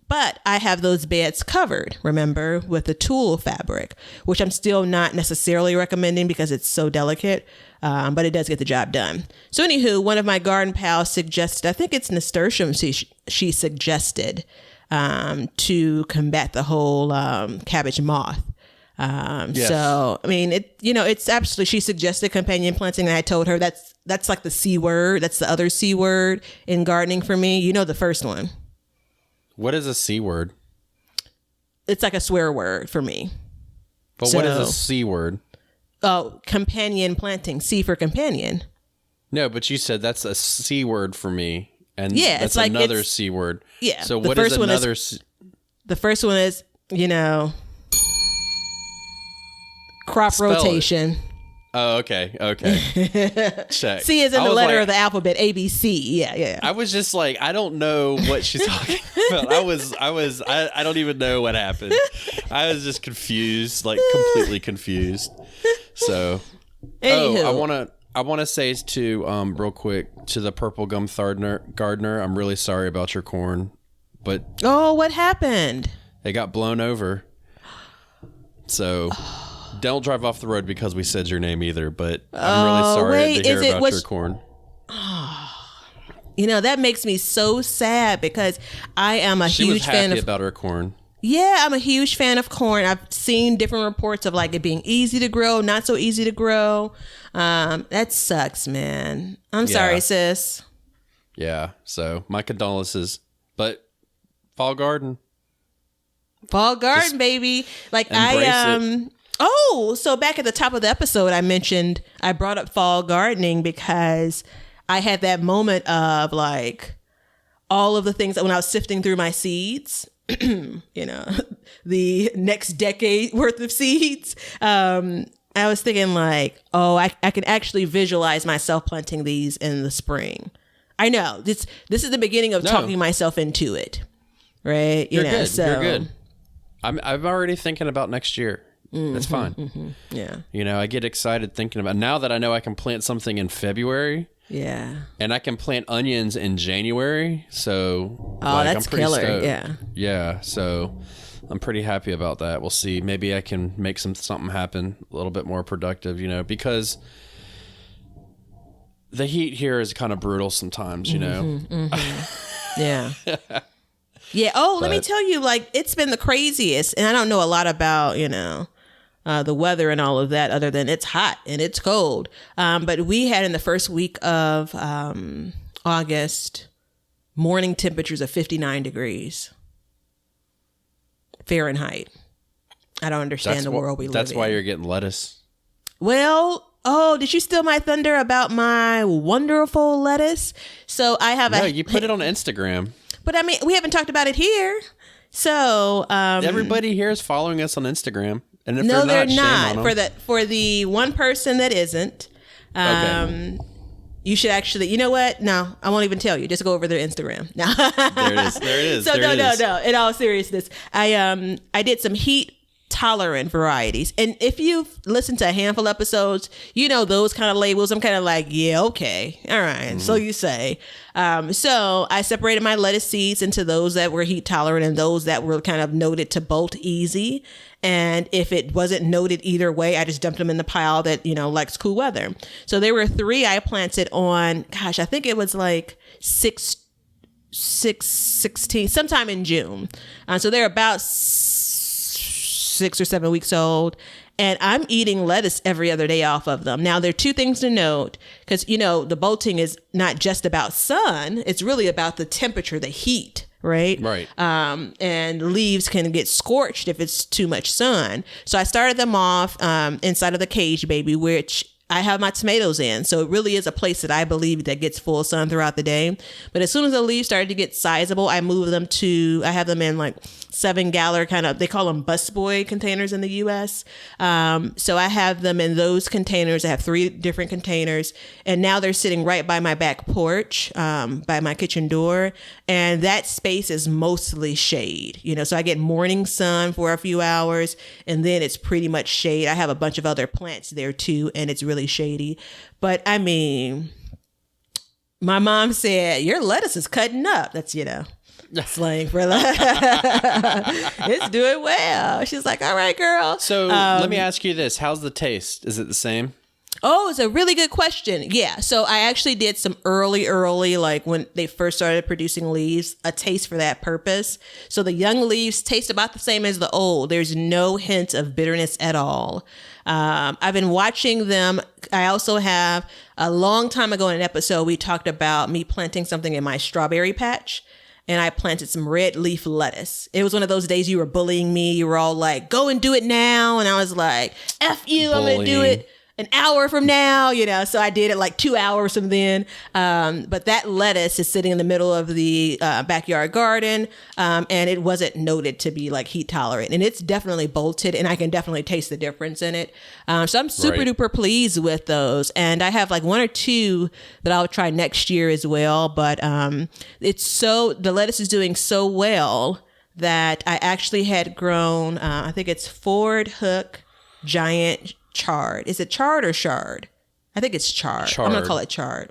But I have those beds covered, remember, with the tulle fabric, which I'm still not necessarily recommending because it's so delicate, but it does get the job done. So anywho, one of my garden pals suggested, I think it's nasturtium she suggested to combat the whole cabbage moth. Yes. So, I mean, it's absolutely, she suggested companion planting, and I told her that's like the C word. That's the other C word in gardening for me. The first one. What is a C word? It's like a swear word for me. But what is a C word? Oh, companion planting. C for companion. No, but you said that's a C word for me. And yeah, that's like another C word. Yeah. So what is another the first one is, crop rotation. Oh, okay. Check. C is in the letter of the alphabet, ABC. Yeah. I was just like, I don't know what she's talking about. I don't even know what happened. I was just confused, like completely confused. So, Anywho. I want to say to real quick to the purple gum gardener, I'm really sorry about your corn, but what happened? It got blown over. So don't drive off the road because we said your name either, but I'm really sorry to hear about your corn. That makes me so sad because I am a huge fan of... She was happy about her corn. Yeah, I'm a huge fan of corn. I've seen different reports of like it being easy to grow, not so easy to grow. That sucks, man. I'm sorry, sis. Yeah, so my condolences. But fall garden, baby. Like it. So back at the top of the episode, I brought up fall gardening because I had that moment of like all of the things that when I was sifting through my seeds, the next decade worth of seeds. I was thinking like, I can actually visualize myself planting these in the spring. I know this is the beginning of talking myself into it, right? You're good. So you're good. I'm already thinking about next year. That's fine. Mm-hmm. Yeah. I get excited thinking about now that I know I can plant something in February. Yeah. And I can plant onions in January. So that's I'm pretty killer. stoked. Yeah. Yeah. So I'm pretty happy about that. We'll see. Maybe I can make something happen a little bit more productive, because the heat here is kind of brutal sometimes, Yeah. Yeah. Let me tell you, like, it's been the craziest. And I don't know a lot about, the weather and all of that other than it's hot and it's cold. But we had in the first week of August morning temperatures of 59 degrees Fahrenheit. I don't understand the world we live in. That's why you're getting lettuce. Well, did you steal my thunder about my wonderful lettuce? So I have you put it on Instagram. But I mean, we haven't talked about it here. So everybody here is following us on Instagram. And if they're shame not. on them. For the one person that isn't, okay. You should actually. You know what? No, I won't even tell you. Just go over their Instagram. No. There it is. So no. In all seriousness, I did some heat tolerant varieties, and if you've listened to a handful of episodes, those kind of labels. I'm kind of like, yeah, okay, all right. Mm-hmm. So you say. So I separated my lettuce seeds into those that were heat tolerant and those that were kind of noted to bolt easy. And if it wasn't noted either way, I just dumped them in the pile that, likes cool weather. So there were 3 I planted on, I think it was like 16, sometime in June. So they're about 6 or 7 weeks old. And I'm eating lettuce every other day off of them. Now, there are 2 things to note because, the bolting is not just about sun. It's really about the temperature, the heat. Right. And leaves can get scorched if it's too much sun. So I started them off inside of the cage baby, which I have my tomatoes in. So it really is a place that I believe that gets full sun throughout the day. But as soon as the leaves started to get sizable, I moved them I have them in like 7-gallon kind of, they call them busboy containers in the US. So I have them in those containers. I have 3 different containers. And now they're sitting right by my back porch, by my kitchen door. And that space is mostly shade, so I get morning sun for a few hours and then it's pretty much shade. I have a bunch of other plants there too, and it's really shady. But I mean, my mom said, your lettuce is cutting up. That's, slang for it's doing well. She's like, all right, girl. So let me ask you this. How's the taste? Is it the same? Oh, it's a really good question. Yeah. So I actually did some early, like when they first started producing leaves, a taste for that purpose. So the young leaves taste about the same as the old. There's no hint of bitterness at all. I've been watching them. I also have a long time ago in an episode, we talked about me planting something in my strawberry patch. And I planted some red leaf lettuce. It was one of those days you were bullying me. You were all like, go and do it now. And I was like, F you, I'm going to do it an hour from now, so I did it like 2 hours from then. But that lettuce is sitting in the middle of the backyard garden. And it wasn't noted to be like heat tolerant, and it's definitely bolted, and I can definitely taste the difference in it. So I'm super duper pleased with those. And I have like 1 or 2 that I'll try next year as well. But the lettuce is doing so well that I actually had grown, I think it's Ford Hook Giant Chard. Is it chard or shard? I think it's chard. I'm going to call it chard.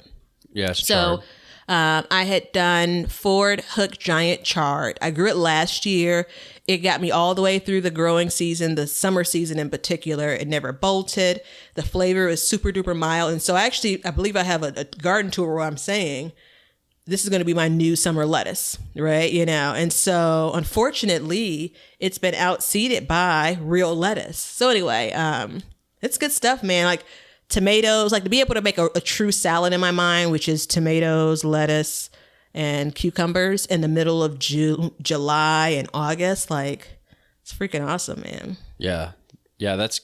Yeah, it's chard. I had done Ford Hook Giant Chard. I grew it last year. It got me all the way through the growing season, the summer season in particular. It never bolted. The flavor is super duper mild. And so I believe I have a garden tour where I'm saying this is going to be my new summer lettuce, right? And so unfortunately it's been outseeded by real lettuce. So anyway, it's good stuff, man. Like tomatoes, like to be able to make a true salad in my mind, which is tomatoes, lettuce, and cucumbers in the middle of July and August. Like, it's freaking awesome, man. Yeah. That's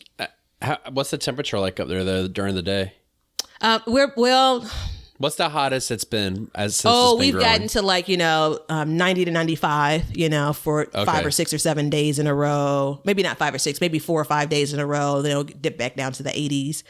what's the temperature like up there though during the day? What's the hottest it's been we've gotten to 90 to 95, for 5 or 6 or 7 days in a row. Maybe not 5 or 6, maybe 4 or 5 days in a row. Then it'll dip back down to the 80s.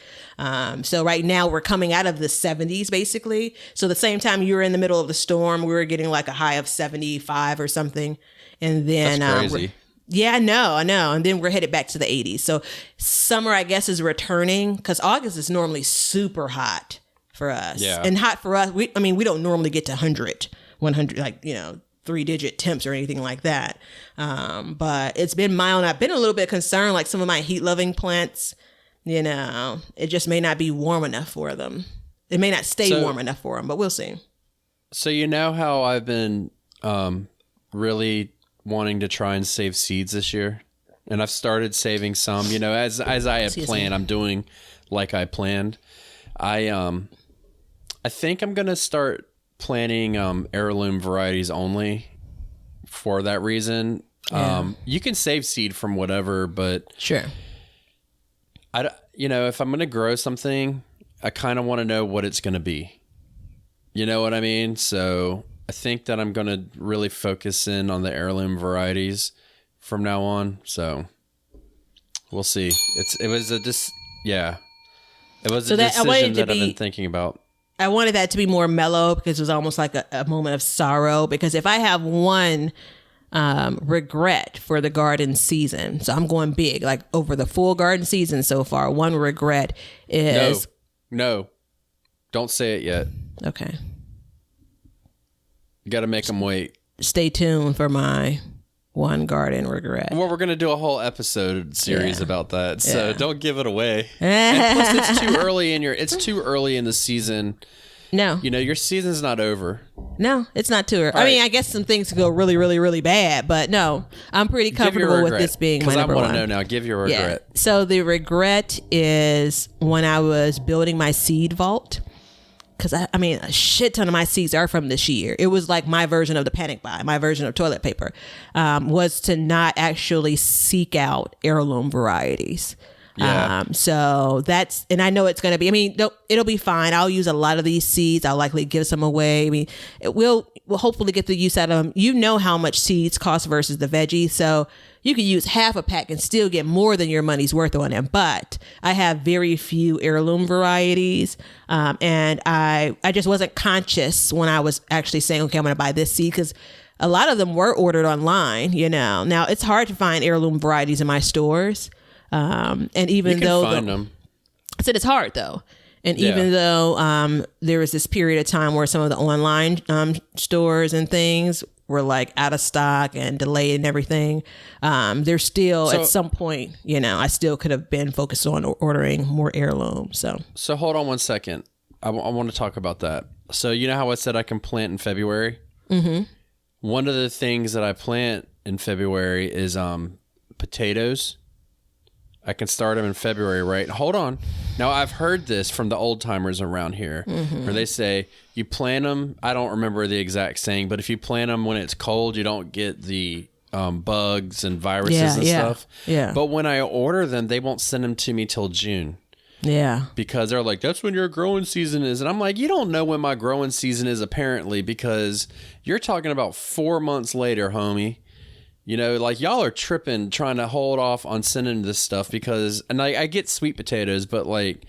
So right now we're coming out of the 70s basically. So the same time you were in the middle of the storm, we were getting like a high of 75 or something. And then that's crazy. Yeah, I know. And then we're headed back to the 80s. So summer, I guess, is returning because August is normally super hot for us. Yeah. And hot for us. We don't normally get to 100, 3-digit temps or anything like that. But it's been mild. I've been a little bit concerned, like some of my heat loving plants, it just may not be warm enough for them. It may not stay warm enough for them, but we'll see. So how I've been really wanting to try and save seeds this year, and I've started saving some. As I had planned, I'm doing like I planned. I think I'm gonna start planting heirloom varieties only for that reason. Yeah. You can save seed from whatever, but sure. If I'm gonna grow something, I kind of want to know what it's gonna be. You know what I mean? So I think that I'm gonna really focus in on the heirloom varieties from now on. So we'll see. It was a decision that I've been thinking about. I wanted that to be more mellow because it was almost like a moment of sorrow. Because if I have one regret for the garden season, so I'm going big, like over the full garden season so far, one regret is... No. Don't say it yet. Okay. You got to make them wait. Stay tuned for my one garden regret. Well, we're going to do a whole episode series about that, so don't give it away. And plus, it's too early in the season. No. Your season's not over. No, it's not too early. I mean, I guess some things could go really, really, really bad, but no, I'm pretty comfortable with this being my number one. Because I want to know now. Give your regret. Yeah. So the regret is when I was building my seed vault. Because, a shit ton of my seeds are from this year. It was like my version of the panic buy, my version of toilet paper, was to not actually seek out heirloom varieties. Yeah. So that's, and I know it's going to be, it'll be fine. I'll use a lot of these seeds. I'll likely give some away. We'll hopefully get the use out of them. You know how much seeds cost versus the veggies. So you can use half a pack and still get more than your money's worth on them. But I have very few heirloom varieties. And I just wasn't conscious when I was actually saying, okay, I'm going to buy this seed, because a lot of them were ordered online, Now it's hard to find heirloom varieties in my stores. And even though find them. I said it's hard though. And even though there was this period of time where some of the online stores and things were like out of stock and delayed and everything, there's still at some point, I still could have been focused on ordering more heirlooms. So hold on one second. I want to talk about that. So you know how I said I can plant in February? Mm-hmm. One of the things that I plant in February is potatoes. I can start them in February, right? Hold on. Now, I've heard this from the old timers around here, where they say you plant them. I don't remember the exact saying, but if you plant them when it's cold, you don't get the bugs and viruses and stuff. Yeah. But when I order them, they won't send them to me till June. Yeah. Because they're like, that's when your growing season is. And I'm like, you don't know when my growing season is, apparently, because you're talking about 4 months later, homie. Y'all are tripping trying to hold off on sending this stuff because, and I get sweet potatoes, but like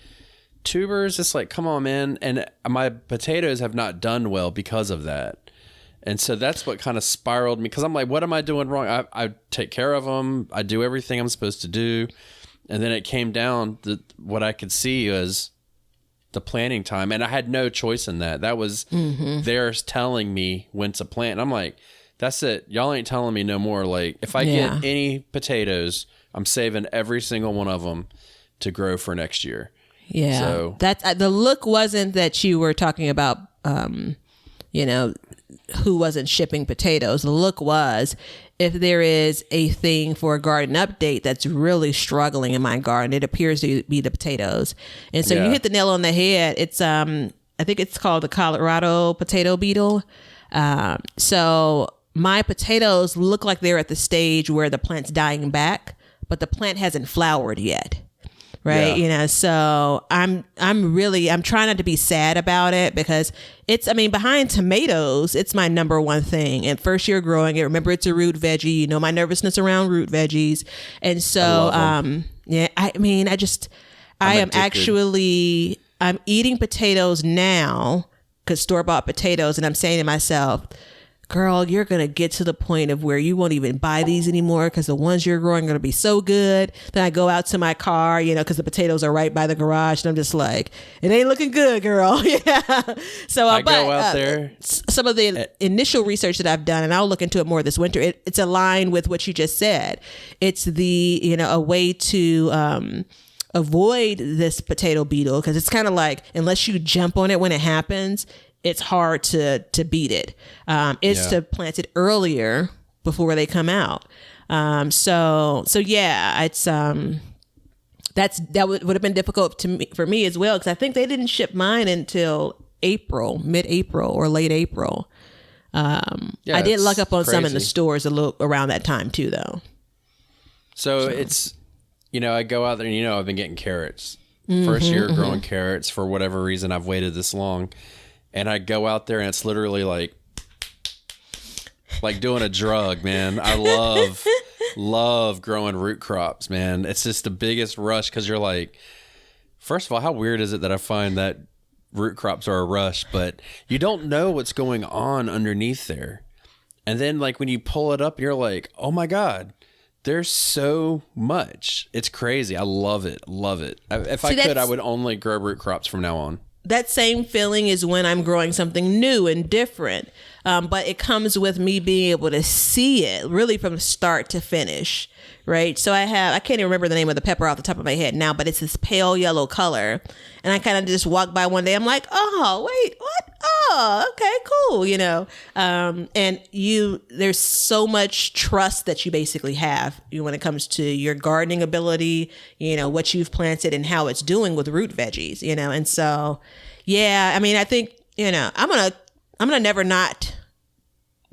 tubers, it's like, come on, man. And my potatoes have not done well because of that. And so that's what kind of spiraled me, because I'm like, what am I doing wrong? I take care of them. I do everything I'm supposed to do. And then it came down, what I could see was the planting time, and I had no choice in that. That was theirs telling me when to plant. And I'm like, that's it. Y'all ain't telling me no more. Like, if I get any potatoes, I'm saving every single one of them to grow for next year. Yeah. So that the look wasn't that you were talking about, you know, who wasn't shipping potatoes. The look was, if there is a thing for a garden update that's really struggling in my garden, it appears to be the potatoes. And so you hit the nail on the head. It's I think it's called the Colorado potato beetle. So my potatoes look like they're at the stage where the plant's dying back, but the plant hasn't flowered yet. Right. Yeah. You know, so I'm trying not to be sad about it, because behind tomatoes, it's my number one thing. And first year growing it, remember, it's a root veggie, you know, my nervousness around root veggies. And so, I'm eating potatoes now, because store-bought potatoes. And I'm saying to myself, girl, you're going to get to the point of where you won't even buy these anymore, because the ones you're growing are going to be so good. Then I go out to my car, you know, because the potatoes are right by the garage, and I'm just like, it ain't looking good, girl. Yeah. So I go out there. Some of the initial research that I've done, and I'll look into it more this winter, it's aligned with what you just said. It's a way to avoid this potato beetle, because it's kind of like, unless you jump on it when it happens, it's hard to beat it. To plant it earlier before they come out. It's that would have been difficult for me as well, because I think they didn't ship mine until mid-April or late April. I did luck up on some in the stores a little around that time too, though. So it's, you know, I go out there and, you know, I've been getting carrots. First year growing carrots. For whatever reason, I've waited this long. And I go out there and it's literally like doing a drug, man. I love growing root crops, man. It's just the biggest rush, because you're like, first of all, how weird is it that I find that root crops are a rush, but you don't know what's going on underneath there. And then like when you pull it up, you're like, oh my God, there's so much. It's crazy. I love it. Love it. If I could, I would only grow root crops from now on. That same feeling is when I'm growing something new and different. But it comes with me being able to see it really from start to finish, right? So I can't even remember the name of the pepper off the top of my head now, but it's this pale yellow color. And I kind of just walked by one day. I'm like, oh, wait, what? Oh, okay, cool. You know, there's so much trust that you basically have when it comes to your gardening ability, you know, what you've planted and how it's doing with root veggies, you know? And so, yeah, I mean, I think, you know, I'm going to never not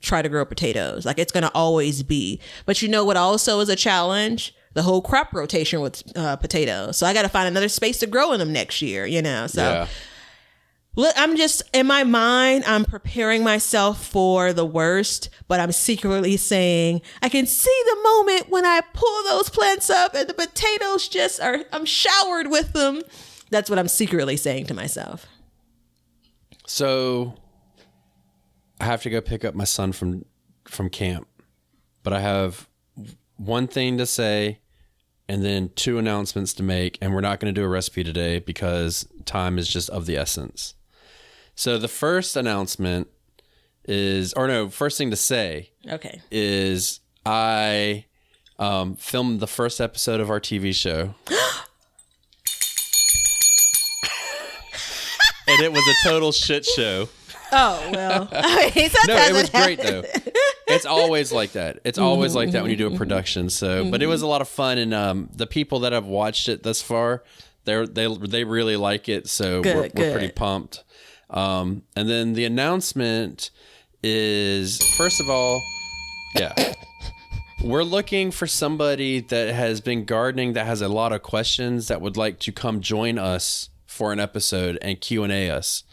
try to grow potatoes. Like, it's going to always be. But you know what also is a challenge? The whole crop rotation with potatoes. So I got to find another space to grow in them next year, you know? So I'm just, in my mind, I'm preparing myself for the worst, but I'm secretly saying, I can see the moment when I pull those plants up and the potatoes I'm showered with them. That's what I'm secretly saying to myself. So I have to go pick up my son from camp, but I have one thing to say and then two announcements to make, and we're not going to do a recipe today because time is just of the essence. So the first announcement first thing to say is I filmed the first episode of our TV show. And it was a total shit show. Oh, well. It was great, though. It's always like that. It's always like that when you do a production. So, but it was a lot of fun. And the people that have watched it thus far, they really like it. So we're pretty pumped. And then the announcement is, first of all, we're looking for somebody that has been gardening, that has a lot of questions, that would like to come join us for an episode and Q&A us.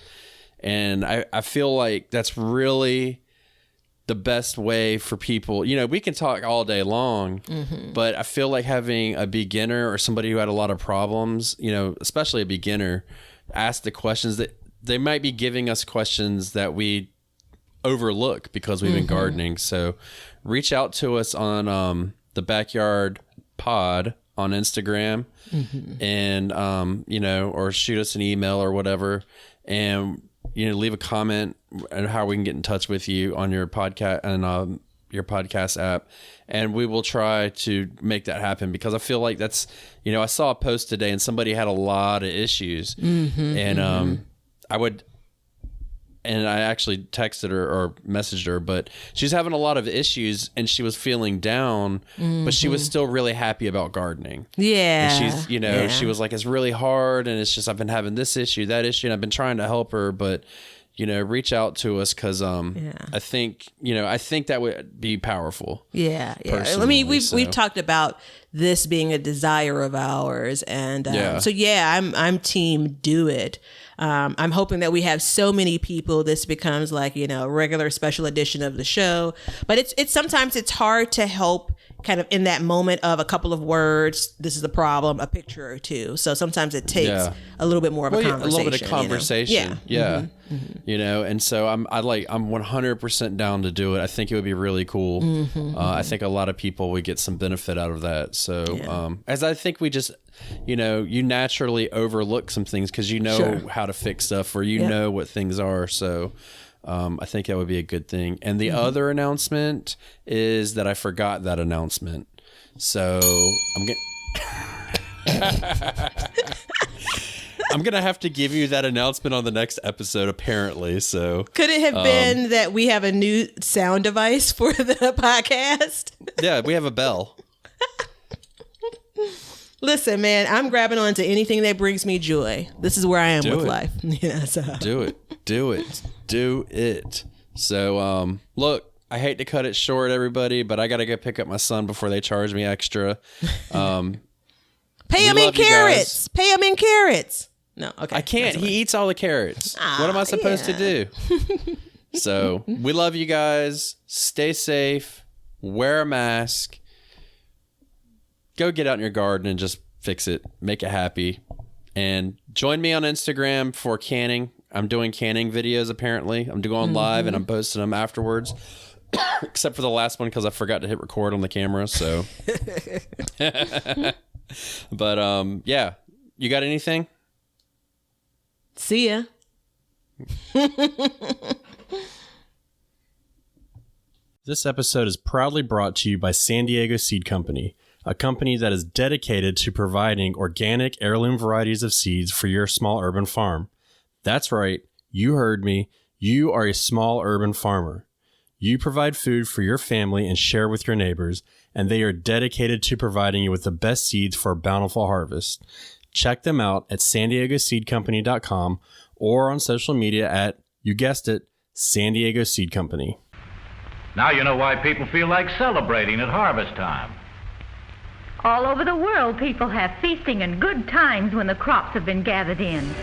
And I feel like that's really the best way for people. You know, we can talk all day long, but I feel like having a beginner or somebody who had a lot of problems, you know, especially a beginner, ask the questions that they might be giving us questions that we overlook because we've been gardening. So reach out to us on the Backyard Pod on Instagram, and or shoot us an email or whatever, and leave a comment and how we can get in touch with you on your podcast and your podcast app, and we will try to make that happen, because I feel like that's, I saw a post today and somebody had a lot of issues, and I actually texted her or messaged her, but she's having a lot of issues and she was feeling down, but she was still really happy about gardening. Yeah. And she's, she was like, it's really hard, and it's just, I've been having this issue, that issue, and I've been trying to help her, but reach out to us, because I think that would be powerful. Yeah. I mean, we've talked about this being a desire of ours, and I'm team do it. I'm hoping that we have so many people this becomes like a regular special edition of the show. But it's sometimes it's hard to help kind of in that moment of a couple of words, this is the problem, a picture or two. So sometimes it takes a little bit more of a conversation. A little bit of conversation. Yeah. And so I'm 100% down to do it. I think it would be really cool. I think a lot of people would get some benefit out of that. So as I think we just, you naturally overlook some things because how to fix stuff, or know what things are. So I think that would be a good thing. And the other announcement is that I forgot that announcement. So I'm gonna have to give you that announcement on the next episode, apparently. So could it have been that we have a new sound device for the podcast? Yeah, we have a bell. Listen, man, I'm grabbing onto anything that brings me joy. This is where I am with life. Do it. So, look, I hate to cut it short, everybody, but I got to go pick up my son before they charge me extra. Pay him in carrots. Pay him in carrots. No, okay. I can't. He eats all the carrots. What am I supposed to do? So, we love you guys. Stay safe. Wear a mask. Go get out in your garden and just fix it. Make it happy. And join me on Instagram for canning. I'm doing canning videos, apparently. I'm going live and I'm posting them afterwards. Except for the last one, because I forgot to hit record on the camera. So, but yeah. You got anything? See ya. This episode is proudly brought to you by San Diego Seed Company, a company that is dedicated to providing organic heirloom varieties of seeds for your small urban farm. That's right, you heard me. You are a small urban farmer. You provide food for your family and share with your neighbors, and they are dedicated to providing you with the best seeds for a bountiful harvest. Check them out at sandiegoseedcompany.com or on social media at, you guessed it, San Diego Seed Company. Now you know why people feel like celebrating at harvest time. All over the world, people have feasting and good times when the crops have been gathered in.